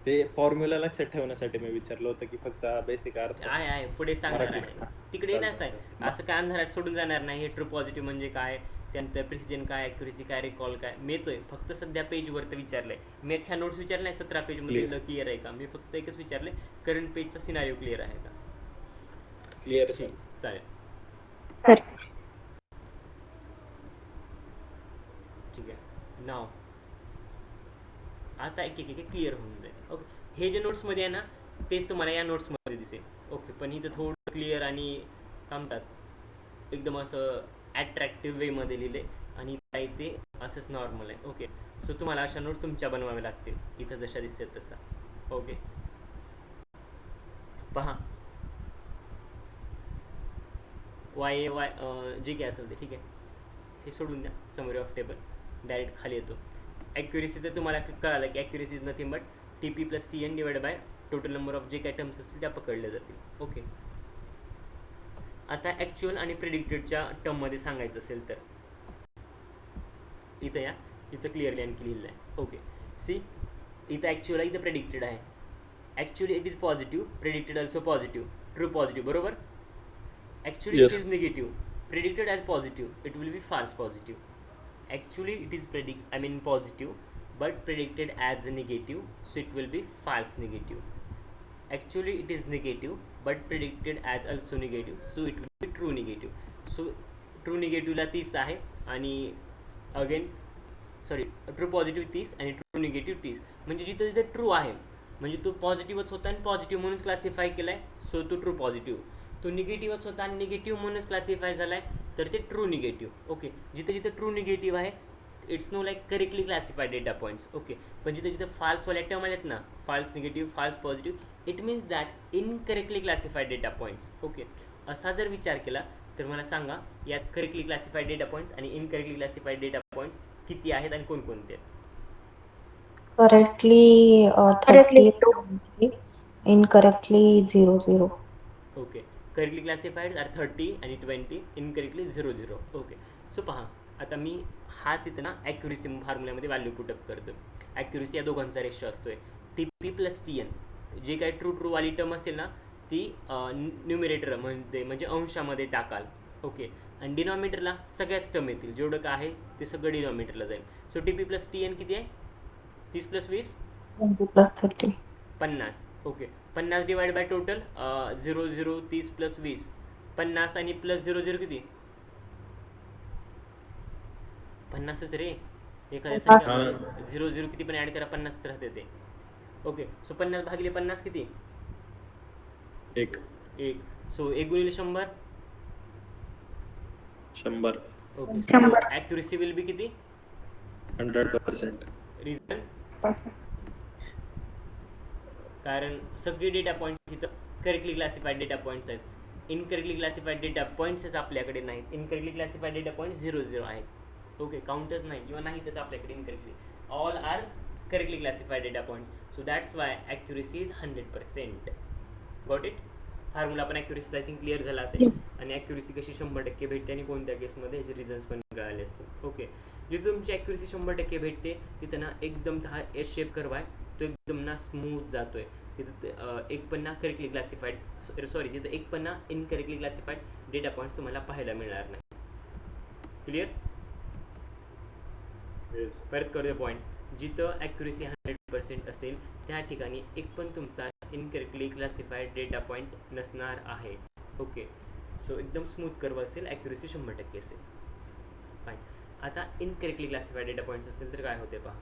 [SPEAKER 3] ते फॉर्म्युला लक्षात ठेवण्यासाठी मी विचारलं होतं की फक्त बेसिक अर्थ
[SPEAKER 1] आहे पुढे सांगणार
[SPEAKER 3] मराठीत.
[SPEAKER 1] आहे. तिकडे येणारच आहे. असं काय अंधारात सोडून जाणार नाही. हे ट्रू पॉझिटिव्ह म्हणजे काय, त्यानंतर प्रिसिजन काय, ॲक्युरेसी काय, रिकॉल काय. मी येतोय फक्त सध्या पेजवर तर विचारलंय. मी अख्ख्या नोट्स विचारलं नाही 17 पेजमध्ये
[SPEAKER 3] Clear.
[SPEAKER 1] क्लिअर आहे का. मी फक्त एकच विचारलंय, करंट पेजचा सिनारिओ क्लिअर आहे का.
[SPEAKER 3] क्लिअर
[SPEAKER 1] ठीक चालेल.
[SPEAKER 2] सर
[SPEAKER 1] ठीक आहे. नाव आता एक एक क्लिअर होऊन जाईल. ओके, हे जे नोट्समध्ये आहे ना तेच तुम्हाला या नोट्समध्ये दिसेल. ओके, पण इथं थोडं क्लिअर आणि काय म्हणतात एकदम असं ॲट्रॅक्टिव्ह वेमध्ये लिहिले आणि काय ते असंच नॉर्मल आहे. ओके, सो तुम्हाला अशा नोट्स तुमच्या बनवाव्या लागतील इथं जशा दिसतात तसा. ओके, पहा वाय जे काय असेल ते ठीक आहे, हे सोडून द्या. समरी ऑफ टेबल डायरेक्ट खाली येतो. ॲक्युरेसी तर तुम्हाला कळालं की accuracy is nothing but TP + TN divide by total number of जे काय टर्म्स असतील त्या पकडल्या जातील. ओके, आता ॲक्च्युअल आणि प्रिडिक्टेडच्या टर्ममध्ये सांगायचं असेल तर इथं या, इथं क्लिअरली आणखी लिहिलं आहे. ओके, सी इथं ॲक्च्युअल आहे, इथं प्रेडिक्टेड आहे. Actually it is positive, predicted also positive, true positive बरोबर. Actually it
[SPEAKER 3] Yes.
[SPEAKER 1] Is negative, predicted as positive, it will be false positive. Actually it is positive but predicted as negative, so it will be false negative. Actually it is negative but predicted as also negative, so it will be true negative. So true negative ला 30 आहे आणि again sorry true positive 30 आणि true negative 30. म्हणजे जिथं जिथं true आहे म्हणजे तो पॉझिटिव्हच होता आणि पॉझिटिव्ह म्हणून क्लासिफाय केला आहे, सो तो ट्रू पॉझिटिव्ह. तो निगेटिव्हच होता आणि निगेटिव्ह म्हणूनच क्लासिफाय झाला आहे, तर ते ट्रू निगेटिव्ह. ओके, जिथे जिथे ट्रू निगेटिव्ह आहे it's no like correctly classified data points. Okay, पण जिथे जिथे फाल्सवाल्या टर्म आलेत ना, false negative, false positive, it means that incorrectly classified data points. Okay, असा जर विचार केला तर मला सांगा यात करेक्टली क्लासिफाईड डेटा पॉईंट्स आणि इनकरेक्टली क्लासिफाईड डेटा पॉईंट्स किती आहेत आणि कोणकोणते आहेत.
[SPEAKER 4] Correctly
[SPEAKER 2] Correctly
[SPEAKER 4] 30, incorrectly 0, 0.
[SPEAKER 1] Okay, correctly classified are 30 आणि 20, इनकरेक्टली 0, 0. ओके, सो पहा आता मी हाच इथं ना ॲक्युरेसी फॉर्म्युल्यामध्ये व्हॅल्यू पुटअप करतो. ॲक्युरेसी या दोघांचा रेशो असतोय TP + TN. जे काही ट्रू वाली टर्म असेल ना ती न्यूमिरेटर म्हणजे अंशामध्ये टाकाल. ओके, आणि डिनॉमिनेटरला सगळ्याच टर्म येतील, जेवढं काय आहे ते सगळं डिनॉमिनेटरला जाईल. सो TP + TN किती आहे, 30 + 20
[SPEAKER 4] 20 + 30.
[SPEAKER 1] 50. ओके, 50 डिवाइड बाय टोटल 0, 0, 30 + 20, 50 आणि प्लस 0, 0 किती, 50च रे. एखाद्या संख्या 0, 0 किती पण ॲड करा 50 राहते ते. ओके, सो 50 भागिले 50 किती,
[SPEAKER 3] 1.
[SPEAKER 1] 1. सो 1 गुणिले 100.
[SPEAKER 3] 100.
[SPEAKER 1] Okay, so accuracy will be किती,
[SPEAKER 3] 100%.
[SPEAKER 1] रिझन कारण सगळे डेटा पॉईंट्स इथं करेक्टली क्लासिफाईड डेटा पॉईंट्स आहेत. इनकरेक्टली क्लासिफाईड डेटा पॉईंट्सच आपल्याकडे नाहीत. इनकरेक्टली क्लासिफाईड डेटा पॉईंट 0, 0 आहेत. ओके, काउंटच नाही किंवा नाहीतच आपल्याकडे incorrectly. All are correctly classified data points, so that's why accuracy is 100%. Got it. Formula पण ॲक्युरेसीचा आय थिंक क्लिअर झाला असेल आणि ॲक्युरेसी कशी 100% भेटते आणि कोणत्या केसमध्ये ह्याचे रिझन्स पण कळाले असतील. ओके, जिथं तुमची ॲक्युरेसी 100% भेटते तिथं ना एकदम हा एस शेप कर्व आहे तो एकदम ना स्मूथ जातोय. तिथं एक पण ना करेक्टली क्लासिफाईड तिथं एक पण ना इनकरेक्टली क्लासिफाईड डेटा पॉईंट्स तुम्हाला पाहायला मिळणार नाही. क्लिअर. परत करूया पॉईंट. जिथं ॲक्युरेसी 100% असेल त्या ठिकाणी एक पण तुमचा इनकरेक्टली क्लासिफाईड डेटा पॉईंट नसणार आहे. ओके, सो एकदम स्मूथ कर्व असेल, ॲक्युरेसी 100% असेल. फाईन. आता इनकरेक्टली क्लासिफाईड डेटा पॉईंट्स असेल तर काय होते पहा.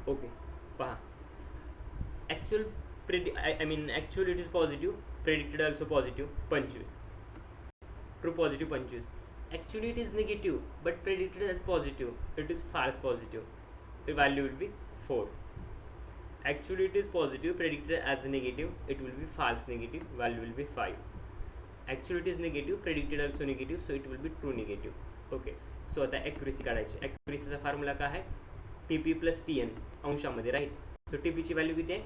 [SPEAKER 1] ओके, पहा actual actual it is positive, predicted also positive 25, true positive 25. Actually it is negative but predicted as positive, it is false positive, value will be 4. Actually it is positive, predicted as negative, it will be false negative, value will be 5. Actually it is negative, predicted also negative, so it will be true negative. Okay, so आता accuracy काढायची. ॲक्युरेसीचा formula काय आहे? TP plus TN अंशामध्ये, right. So TPची value किती आहे?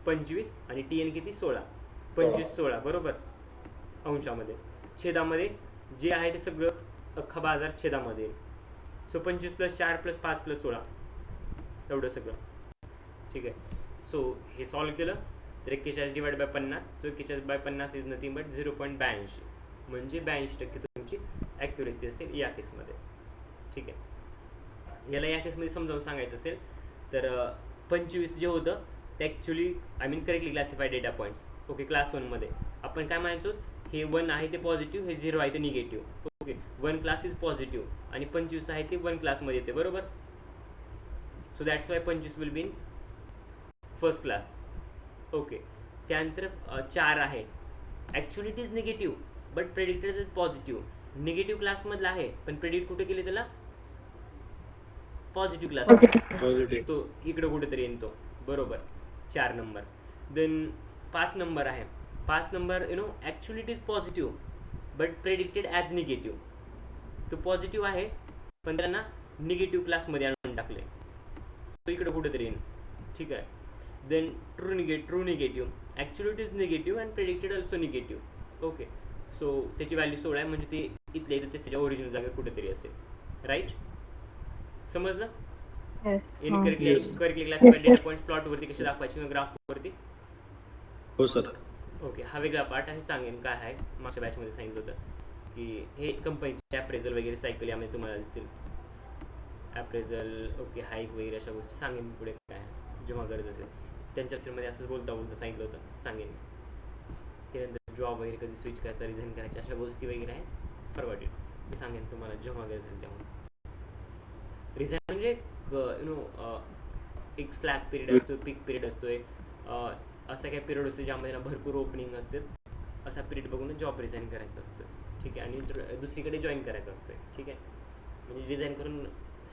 [SPEAKER 1] 25 आणि TN किती? 16. 25 16 बरोबर अंशामध्ये. छेदामध्ये जे आहे ते सगळं अख्खा बाजार छेदामध्ये येईल. सो 25 प्लस 4 प्लस 5 प्लस 16 एवढं सगळं. ठीक आहे. सो हे सॉल्व केलं तर 41 divide by 50. So 41 by 50 is nothing but 0.82, म्हणजे 82% तुमची ॲक्युरेसी असेल या केसमध्ये. ठीक आहे. याला या केसमध्ये समजावून सांगायचं असेल तर 25 जे होतं ते actually correctly classified data points. Okay, class 1मध्ये आपण काय म्हणायचो? हे 1 आहे ते पॉझिटिव्ह, हे 0 आहे ते negative. Okay, 1 class is positive आणि 25 आहे ते 1 क्लासमध्ये येते, बरोबर. So that's why 25 will be in first class. Okay, त्यानंतर 4 आहे. Actually it is negative but predicted is positive. Negative क्लासमधला आहे पण प्रेडिक्ट कुठे केले त्याला? Positive class.
[SPEAKER 3] पॉझिटिव्ह.
[SPEAKER 1] तो इकडं कुठेतरी येईन तो, बरोबर. 4 नंबर. देन 5 नंबर आहे. 5 number actually it is positive but predicted as negative. तो पॉझिटिव्ह आहे पण त्यांना निगेटिव्ह क्लासमध्ये आणून टाकले, तो इकडं कुठेतरी येईन. ठीक आहे. Then true negative. Actually it is negative and predicted also negative. Okay, so त्याची व्हॅल्यू 16 आहे, म्हणजे ते इथल्या इथं तेच त्याच्या ओरिजिनल जागेवर कुठेतरी असेल, राईट. समजलं? करेक्टली क्लासिफाईड डेटा पॉईंट्स प्लॉटवरती कसे दाखवायचे किंवा ग्राफवरती.
[SPEAKER 3] हो सर.
[SPEAKER 1] ओके, हा वेगळा पार्ट आहे, सांगेन काय आहे. मागच्या बॅचमध्ये सांगितलं होतं की हे कंपनीचे ॲप्रेझल वगैरे सायकल यामध्ये तुम्हाला दिसतील. ॲप्रेझल, ओके, हाईक वगैरे अशा गोष्टी सांगेन पुढे काय आहे जेव्हा गरज असेल. त्यांच्या अक्षरमध्ये असंच बोलता सांगितलं होतं, सांगेन. त्यानंतर जॉब वगैरे कधी स्विच करायचा, रिझाईन करायच्या अशा गोष्टी वगैरे आहेत फॉरवर्डेड. मी सांगेन तुम्हाला जेव्हा गरज असेल तेव्हा. रिझाईन म्हणजे एक स्लॅक पिरियड असतो, पीक पिरियड असतोय, असा काही पिरियड असतो ज्यामध्ये ना भरपूर ओपनिंग असते. असा पिरियड बघून जॉब रिझाईन करायचं असतं. ठीक आहे. आणि दुसरीकडे जॉईन करायचं असतं. ठीक आहे. म्हणजे रिझाईन करून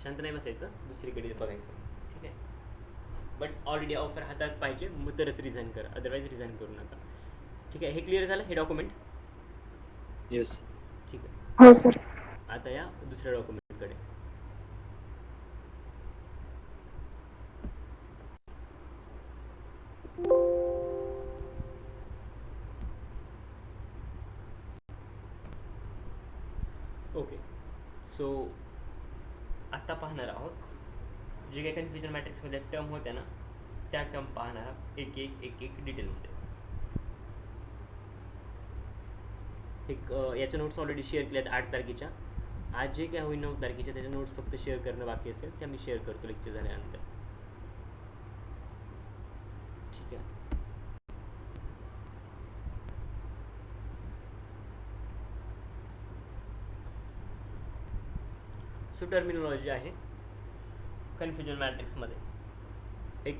[SPEAKER 1] शांत नाही बसायचं, दुसरीकडे बघायचं. ठीक आहे. बट ऑलरेडी ऑफर हातात पाहिजे मग तरच रिझाईन करा, अदरवाईज रिझाईन करू नका. ठीक आहे. हे क्लिअर झालं हे डॉक्युमेंट?
[SPEAKER 3] येस.
[SPEAKER 1] ठीक आहे.
[SPEAKER 2] हो सर.
[SPEAKER 1] आता या दुसऱ्या डॉक्युमेंटकडे. ओके, सो आत्ता पाहणार आहोत जे काही कन्फ्युजन मॅट्रिक्समध्ये टर्म होत्या ना त्या टर्म पाहणार आहोत एक एक डिटेलमध्ये. याच्या नोट्स ऑलरेडी शेअर केल्यात 8 तारखेच्या. आज जे काय होईल 9 तारखेच्या त्याच्या नोट्स फक्त शेअर करणं बाकी असेल त्या मी शेअर करतो लेक्चर झाल्यानंतर. ठीक आहे. सो टर्मिनॉलॉजी आहे कन्फ्युजन मॅट्रिक्समध्ये. एक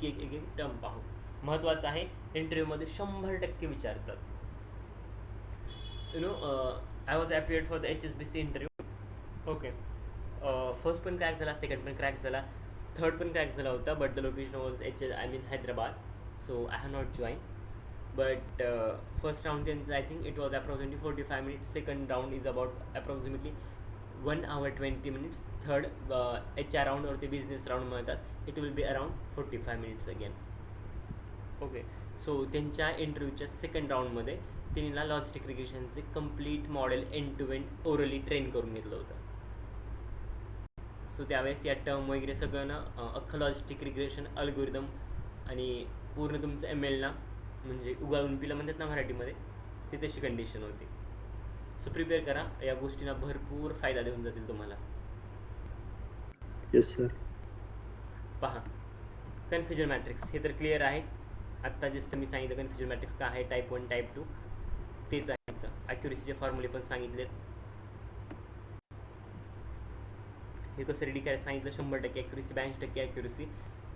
[SPEAKER 1] टर्म पाहू. महत्त्वाचं आहे, इंटरव्ह्यूमध्ये 100% विचारतात. I was appeared for the HSBC interview. Okay, first पण क्रॅक झाला, सेकंड पण क्रॅक झाला, थर्ड पण क्रॅक झाला होता. But the location was Hyderabad, so I have not join. But first round त्यांचं I think it was approximately 45 minutes. Second round is about approximately 1 hour 20 minutes. Third HR round और ते business round म्हणतात, it will be around 45 minutes again. Okay, so त्यांच्या इंटरव्ह्यूच्या second राऊंडमध्ये त्यांना logistic रिग्रेशनचे complete model end to end orally train करून घेतलं होतं. सो त्यावेळेस या टर्म वगैरे सगळं ना अख्खं लॉजिस्टिक रिग्रेशन अल्गोरिदम आणि पूर्ण तुमचं ML ना म्हणजे उगाळून पिलं म्हणतात ना मराठीमध्ये, ते तशी कंडिशन होती. सो प्रिपेअर करा, या गोष्टींना भरपूर फायदा देऊन जातील तुम्हाला.
[SPEAKER 3] Yes sir.
[SPEAKER 1] पहा, कन्फ्युजन मॅट्रिक्स हे तर क्लिअर आहे. आत्ता जस्ट मी सांगितलं कन्फ्युजन मॅट्रिक्स काय आहे, टाईप 1 टाईप 2 तेच आहे. ॲक्युरेसीचे फॉर्म्युले पण सांगितलेत. हे कसं रेडी करायचं सांगितलं. 100% ॲक्युरेसी, 82% ॲक्युरेसी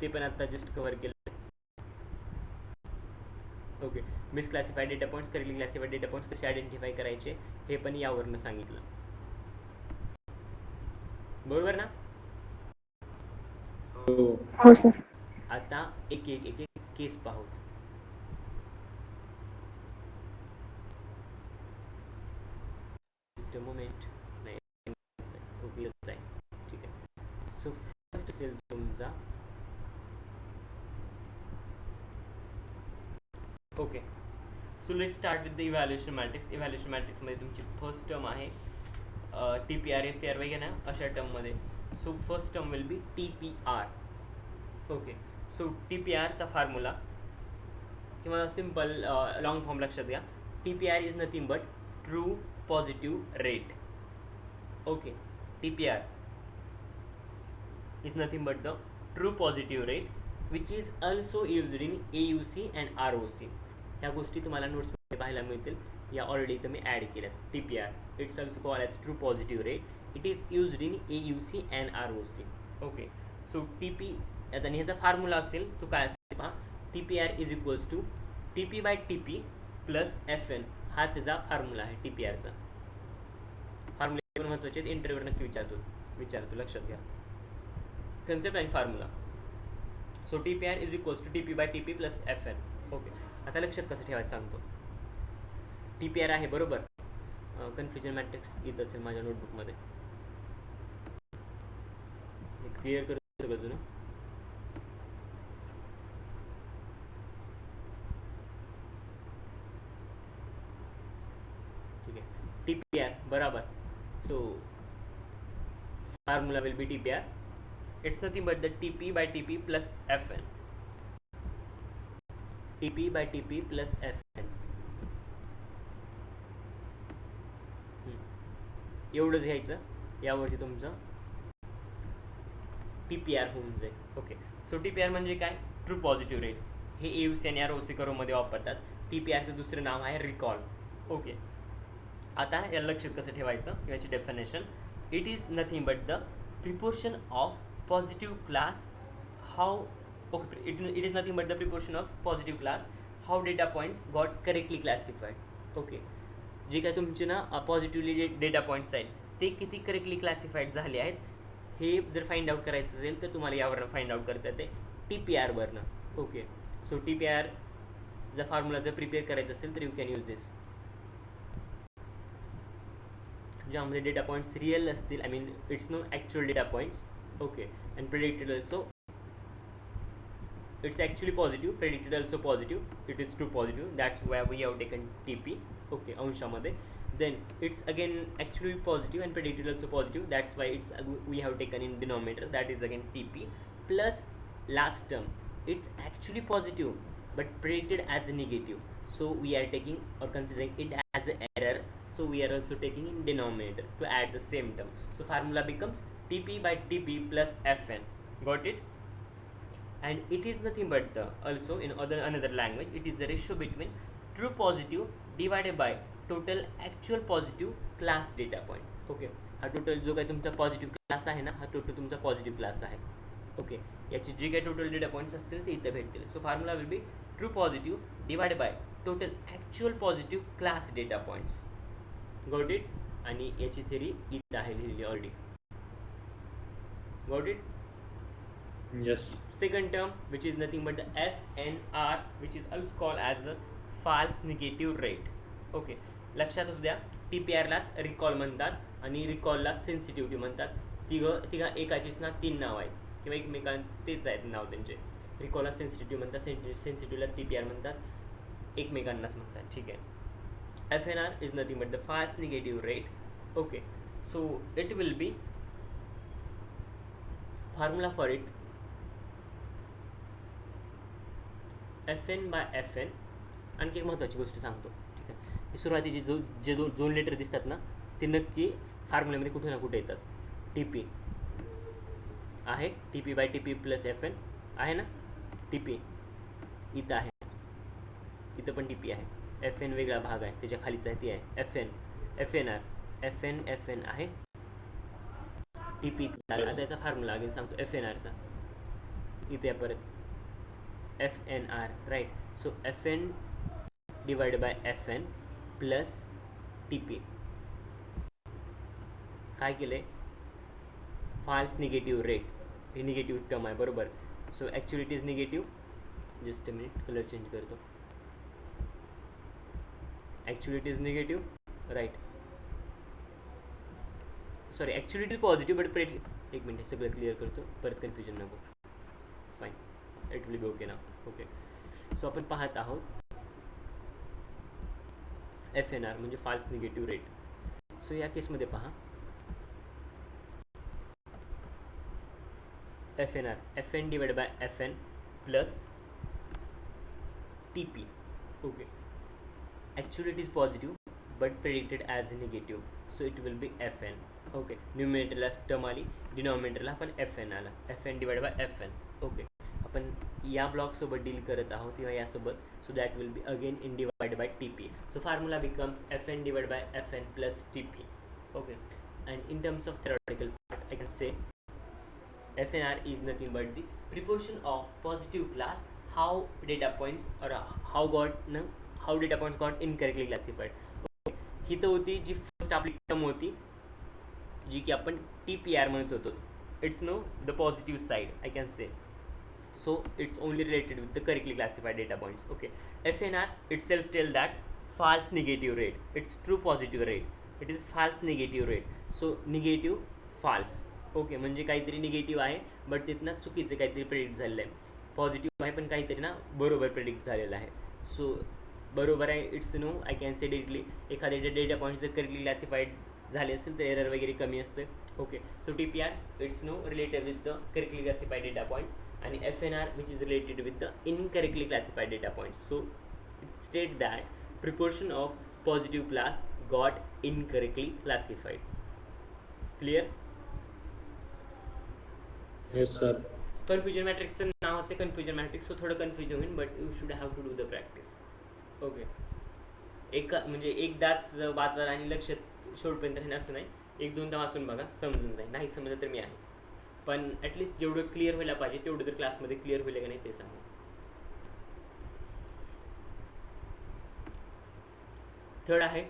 [SPEAKER 1] ते पण आत्ता जस्ट कव्हर केलं. Okay, misclassified data points, correctly classified data points कसे आयडेंटिफाय करायचे हे पण यावरनं सांगितलं. बरोबर ना?
[SPEAKER 3] हो.
[SPEAKER 2] हो सर.
[SPEAKER 1] आता एक केस पाहूत. Just a moment. नाही ओके आहे, ठीक आहे. सो फर्स्ट असेल तुमचा okay. So let start with the evaluation matrix. Evaluation मॅट्रिक्समध्ये तुमची फर्स्ट टर्म आहे TPR FPR वगैरे ना अशा टर्ममध्ये. So first term will be TPR. Okay. So TPRचा फॉर्म्युला किंवा सिम्पल लॉंग फॉर्म लक्षात घ्या. TPR is nothing but true positive rate. Okay. TPR is nothing but the true positive rate which is also used in AUC and ROC. ह्या गोष्टी तुम्हाला नोट्समध्ये पाहायला मिळतील. या ऑलरेडी इथं मी ॲड केल्यात. TPR it's also call as true positive rate. It is used in AUC and ROC. Okay. So TP याचा आणि ह्याचा फॉर्म्युला असेल तो काय असेल पहा. TPR is equals to TP/TP plus FN. हा त्याचा फॉर्म्युला आहे TPRचा. फॉर्म्युला पण महत्त्वाचे आहेत, इंटरव्ह्यूवर नक्की विचारतो लक्षात घ्या. Concept and formula. So TPR is equals to TP/TP plus FN. Okay. आता लक्षात कसं ठेवायचं सांगतो. TPR आहे बरोबर. कन्फ्युजन मॅट्रिक्स येत असेल माझ्या नोटबुकमध्ये. हे क्लिअर करतो सगळं जुनं. ठीक आहे. TPR बराबर. So formula will be TPR. It's nothing but the TP/TP plus FN. TP/TP plus FN. एवढंच घ्यायचं. यावरती तुमचं TPR होऊन जाईल. ओके. सो TPR म्हणजे काय? True positive rate. हे AUC आणि ROC करोमध्ये वापरतात. TPRचं दुसरं नाव आहे रिकॉल. ओके. आता या लक्षात कसं ठेवायचं याची definition. It is nothing but the proportion of positive class how okay it is nothing but the proportion of positive class how data points got correctly classified. Okay. जे काय तुमचे ना पॉझिटिव्हली डेटा पॉईंट्स आहेत ते किती correctly classified झाले आहेत हे जर फाइंड आउट करायचं असेल तर तुम्हाला यावरनं फाइंड आउट करता येते TPR वरनं. ओके. सो TPR जर फॉर्म्युला जर प्रिपेअर करायचं असेल तर यू कॅन यूज दिस. ज्यामध्ये डेटा पॉईंट्स रिअल असतील. I mean it's no actual data points. Okay, and predicted also it's actually positive, predicted also positive, it is true positive, that's why we have taken TP. Okay, अंशामध्ये. Then it's again actually positive and predicted also positive, that's why it's we have taken in denominator, that is again TP plus last term it's actually positive but predicted as a negative, so we are taking or considering it as an error, so we are also taking in denominator to add the same term. So formula becomes TP/TP plus FN. Got it? And it is nothing but the also in another language it is the ratio between true positive divided by total actual positive class data point. Okay. हा total जो काय तुमचा positive class आहे ना हा total तुमचा positive class आहे. Okay. याची जे काही टोटल डेटा पॉईंट्स असतील ते इथं भेटतील. So formula will be true positive divide by total actual positive class data points. Got it? आणि याची थेरी इथं आहे लिहिलेली already. Got it?
[SPEAKER 3] Yes.
[SPEAKER 1] Second term which is nothing but the FNR which is also called as a false negative rate. Okay. लक्षात असू द्या TPRलाच recall म्हणतात आणि रिकॉलला सेन्सिटिव्हिटी म्हणतात. तिघा एकाचीच ना 3 नाव आहेत किंवा एकमेकां तेच आहेत नाव त्यांचे. रिकॉलला सेन्सिटिव्हिटी म्हणतात, सेन्सिटिव्हलाच TPR म्हणतात, एकमेकांनाच म्हणतात. ठीक आहे. FNR is nothing but the false negative rate. Okay. So it will be formula for it FN/FN. आणखी एक महत्त्वाची गोष्ट सांगतो. ठीक आहे. सुरुवातीचे जे दोन लेटर दिसतात ना ते नक्की फॉर्म्युल्यामध्ये कुठे ना कुठे येतात. TP आहे, TP/TP प्लस FN आहे ना. TP इथं आहे, इथं पण TP आहे. FN वेगळा भाग आहे, त्याच्या खालीच आहे ती आहे FN. FNR FN आहे. TP त्याचा फॉर्म्युला अगेन सांगतो FNRचा. इथे परत FNR right. So FN divide by FN plus TP. काय केलंय? False negative rate. हे निगेटिव्ह टर्म आहे बरोबर. So actually it is negative just a minute, colour change करतो. Actually it is negative, right. Sorry, actually it is positive but एक minute सगळं clear करतो, परत कन्फ्युजन नको. Fine, it will be okay ना. Okay, so आपण पाहत आहोत FNR म्हणजे फाल्स निगेटिव्ह रेट. सो या केसमध्ये पहा FNR, FN divide by FN plus TP. Okay, actually it is positive but predicted as negative, so it will be FN. Okay, न्यूमिनेटरला term आली, डिनॉमिनेटरला आपण FN आला, FN divide by FN. Okay, आपण या ब्लॉकसोबत डील करत आहोत किंवा यासोबत, so that will be again in divide by TP. So formula becomes FN divide by FN plus TP. Okay, and in terms of theoretical part I can say FNR is nothing but the proportion of positive class how data points or how data points got incorrectly classified. Okay. ही तर होती जी first आपली term होती जी की आपण TPR म्हणत होतो. It's know the positive side I can say. So it's only related with the correctly classified data points. Okay, FNR itself tell that false negative rate, it's true positive rate, it is false negative rate. So negative false. Okay, म्हणजे काहीतरी negative आहे but तिथनं चुकीचं काहीतरी predict झालेलं आहे. Positive आहे पण काहीतरी ना बरोबर प्रेडिक्ट झालेलं आहे. सो बरोबर आहे, it's no I can say directly एखादे डेटा पॉईंट जर करेक्टली क्लासिफाईड झाले असेल तर एरर वगैरे कमी असते. Okay, so TPR it's no related with the correctly classified data points आणि FNR which is related with the incorrectly classified data points. So it states that proportion of positive class got incorrectly classified. Clear?
[SPEAKER 3] Yes sir.
[SPEAKER 1] Confusion मॅट्रिक्सचं नावाचं confusion matrix, so थोडं confusion होईल but you should have to do the practice. Okay, म्हणजे एकदाच वाचायला आणि लक्षात शेवटपर्यंत राहणं असं नाही, एक दोनदा वाचून बघा, समजून जाईल. नाही समजलं तर मी आहेच, पण ॲटलिस्ट जेवढं क्लिअर व्हायला पाहिजे तेवढं तर क्लासमध्ये क्लिअर होईल का नाही ते सांगा. थर्ड आहे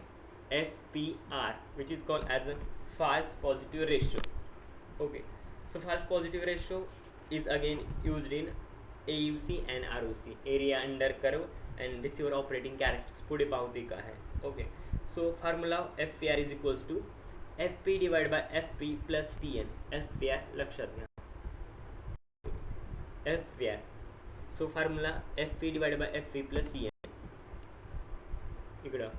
[SPEAKER 1] FPR which is called as a false positive ratio. Okay, so false positive ratio is again used in AUC and ROC, area under curve and receiver operating characteristics. पुढे पाहू ते काय आहे. Okay, so formula FPR is equals to FP divided by FP plus TN. FPR लक्षात घ्या, FPR. So formula FP divided by FP plus TN. इकडं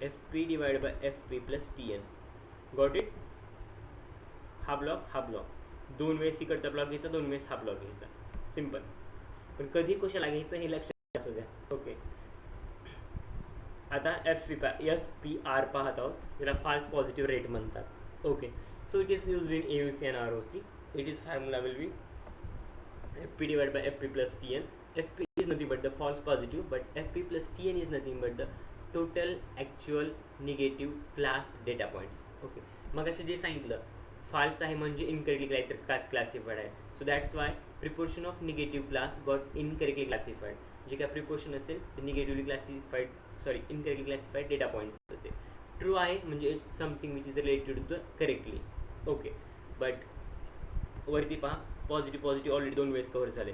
[SPEAKER 1] FP divided by FP plus TN. Got it? हा block दोन वेळेस इकडचा block घ्यायचा, दोन वेळेस हा ब्लॉक घ्यायचा, सिम्पल. पण कधी कशाला घ्यायचं हे लक्षात असू द्या. ओके, आता FPR पाहत आहोत, ज्याला फाल्स पॉझिटिव्ह रेट म्हणतात. Okay, so it is use in AUC and ROC. It is formula will be FP divided by FP plus TN. FP is nothing but the false positive, but FP plus TN is nothing but the total actual negative class data points. Okay, मग असं जे सांगितलं false आहे म्हणजे incorrectly classified आहे. So that's why proportion of negative class got incorrectly classified. जे काय प्रिपोर्शन असेल ते negatively incorrectly classified data points असेल. ट्रू आहे म्हणजे it's something which is related to the correctly. Okay, but वरती पहा पॉझिटिव्ह ऑलरेडी दोन वेळेस कव्हर झाले.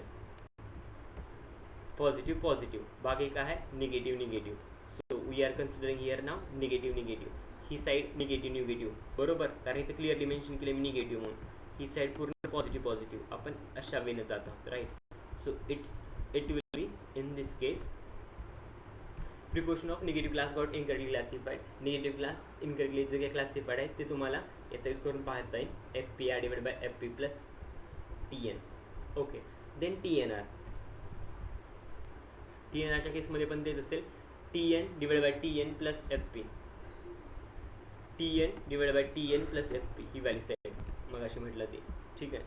[SPEAKER 1] पॉझिटिव्ह बाकी काय आहे negative. So we are considering here now negative. ही साईड निगेटिव्ह बरोबर, कारण इथं क्लिअरली मेन्शन केले मी निगेटिव्ह म्हणून. ही साईड पूर्ण पॉझिटिव्ह आपण अशा वेने जात आहोत, right. So it will be in this case proportion of negative class got incorrectly classified. Negative class incorrectly जे काही क्लासिफाईड आहे ते तुम्हाला याचा यूज करून पाहता येईल. FPR divide by FP plus TN. Okay, then TNRच्या केसमध्ये पण तेच असेल, TN divide by TN plus FP. TN divide by TN plus FP ही व्हॅल्यू सेट मग अशी म्हटलं ते, ठीक आहे.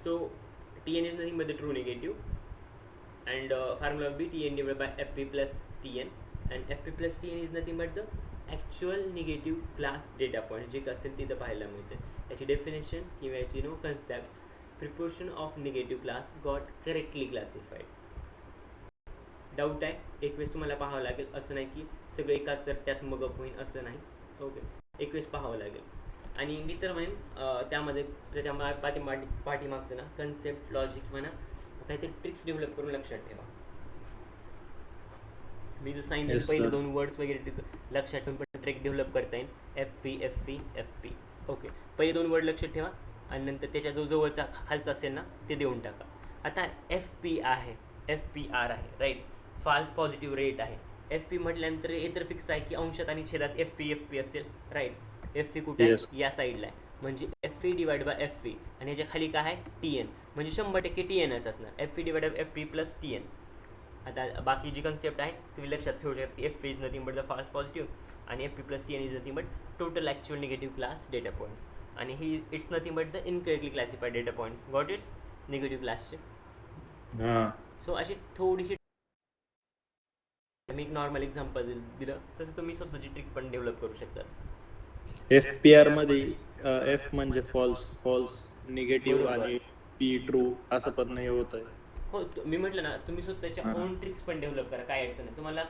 [SPEAKER 1] So TN is nothing but the true negative and formula be TN divide by FP plus TN and FP plus TN is nothing but the actual negative class data point जे असेल तिथं पाहायला मिळते. याची डेफिनेशन किंवा याची concepts, proportion of negative class got correctly classified. Doubt आहे, एक वेळेस तुम्हाला पाहावं लागेल, असं नाही की सगळं एकाच त्यात मगअप होईल असं नाही. ओके, एक वेळेस पाहावं लागेल. आणि मी तर म्हणेन त्यामध्ये त्याच्या पाठीमागचं ना कन्सेप्ट लॉजिक म्हणा काहीतरी ट्रिक्स डेव्हलप करून लक्षात ठेवा. मी जर सांगितलं
[SPEAKER 3] Yes,
[SPEAKER 1] पहिले
[SPEAKER 3] sir.
[SPEAKER 1] 2 वर्ड्स वगैरे लक्षात ठेवून पण ट्रिक डेव्हलप करता येईल. FP. ओके, पहिले 2 वर्ड लक्षात ठेवा आणि नंतर त्याच्या जो जवळचा खालचा असेल ना ते देऊन टाका. आता FP आहे, FPR आहे, राईट. फाल्स पॉझिटिव्ह रेट आहे. FP म्हटल्यानंतर हे तर फिक्स आहे की अंशात आणि छेदात FP असेल, राईट. FP कुठे
[SPEAKER 3] Yes.
[SPEAKER 1] आहे? या साईडला आहे, म्हणजे FP डिवाइड बाय FP आणि ह्याच्या खाली काय आहे? TN, म्हणजे 100% TNS असणार. FP divide by FP plus TN. आता बाकी जी कन्सेप्ट आहे तुम्ही लक्षात ठेवू शकता की FP is nothing but the false positive आणि FP plus TN is nothing but total actual negative class data points आणि ही it's nothing but the incorrectly classified data points. Got it? Negative क्लासचे.
[SPEAKER 3] हां.
[SPEAKER 1] सो अशी थोडीशी मी एक normal example दिलं तसं तुम्ही स्वतःची ट्रिक पण डेव्हलप करू शकता.
[SPEAKER 3] FPR मध्ये F म्हणजे फॉल्स निगेटिव्ह
[SPEAKER 1] बरोबर.
[SPEAKER 3] आणि P ट्रू असं पण नाही होत आहे.
[SPEAKER 1] हो, मी म्हटलं ना तुम्ही स्वतःच्या
[SPEAKER 3] हां.
[SPEAKER 1] ओन ट्रिक्स पण डेव्हलप करा, काय अडचण नाही. तुम्हाला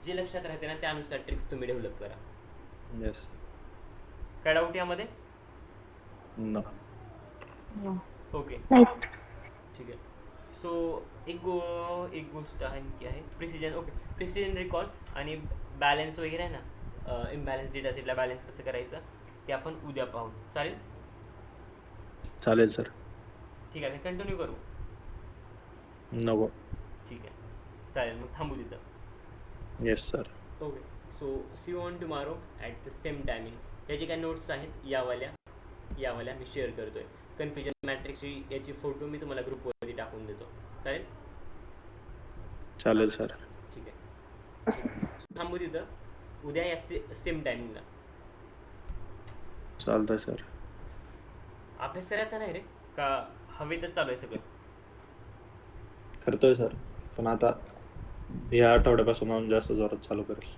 [SPEAKER 1] जे लक्षात राहते ना त्यानुसार ट्रिक्स तुम्ही डेव्हलप करा.
[SPEAKER 3] येस.
[SPEAKER 1] काय डाऊट यामध्ये?
[SPEAKER 3] नो.
[SPEAKER 1] ओके,
[SPEAKER 2] नाही.
[SPEAKER 1] ठीक आहे. सो एक गोष्ट आणखी आहे, प्रिसिजन. ओके, प्रिसिजन रिकॉल आणि बॅलन्स वगैरे आहे ना, इम्बॅलन्स डेटा सेटला बॅलन्स कसं करायचं ते आपण उद्या पाहू. चालेल?
[SPEAKER 3] चालेल सर.
[SPEAKER 1] ठीक आहे, कंटिन्यू करू.
[SPEAKER 3] नको.
[SPEAKER 1] ठीक आहे, चालेल, मग थांबू तिथं.
[SPEAKER 3] Yes sir.
[SPEAKER 1] Okay, so see you on tomorrow at the same timing. याचे काय नोट्स आहेत यावाल्या मी शेअर करतो आहे. कन्फ्युजन मॅट्रिक्सची याची फोटो मी तुम्हाला ग्रुपवरती टाकून देतो. चालेल?
[SPEAKER 3] चालेल सर.
[SPEAKER 1] ठीक आहे, थांबू तिथं. उद्या या सेम टायमिंगला.
[SPEAKER 3] चालतंय सर.
[SPEAKER 1] अभ्यास करायचा नाही रे का हवेतच चालू आहे सगळं?
[SPEAKER 3] करतोय सर, पण आता या आठवड्यापासून आम्ही जास्त जोरात चालू करेल.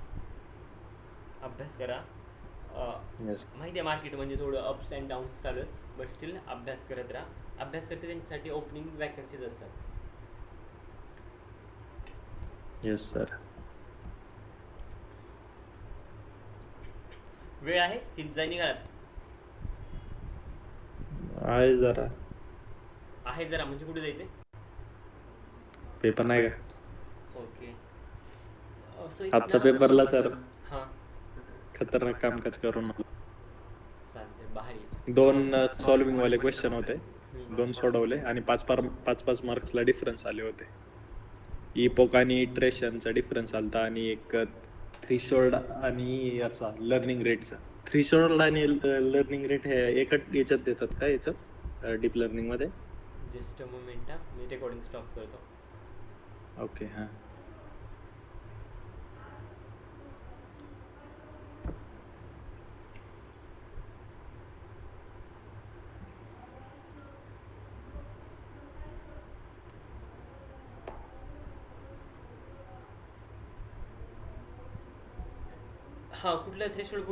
[SPEAKER 1] अभ्यास करा.
[SPEAKER 3] येस.
[SPEAKER 1] माहिती आहे मार्केट म्हणजे थोडं अप्स अँड डाऊन्स चालू आहेत, बट स्टील अभ्यास करत राहा. अभ्यास करते त्यांच्यासाठी ओपनिंग वॅकन्सीज असतात.
[SPEAKER 3] Yes sir.
[SPEAKER 1] वेळ आहे की जाई निघालात?
[SPEAKER 3] आहे जरा.
[SPEAKER 1] आहे जरा म्हणजे कुठे जायचं?
[SPEAKER 3] पेपर नाही का?
[SPEAKER 1] ओके.
[SPEAKER 3] आजचा पेपरला सर
[SPEAKER 1] हां,
[SPEAKER 3] खतरनाक कामकाज करून आलो.
[SPEAKER 1] चालते, बाहेर ये.
[SPEAKER 3] 2 सॉल्विंग वाले क्वेश्चन होते, 2 सोडवले आणि 5 मार्क्सला डिफरन्स आले होते. इपोक आणि इटरेशनचा डिफरन्स आलता आणि एक थ्रीशोल्ड आणि याचा लर्निंग रेटचा. थ्रीशोल्ड आणि लर्निंग रेट हे एकच याच्यात देतात का याच्यात डीप लर्निंग मध्ये?
[SPEAKER 1] Just a moment, me recording stop करतो.
[SPEAKER 3] ओके. हां.
[SPEAKER 1] हां, कुठलं थ्रेशोल्ड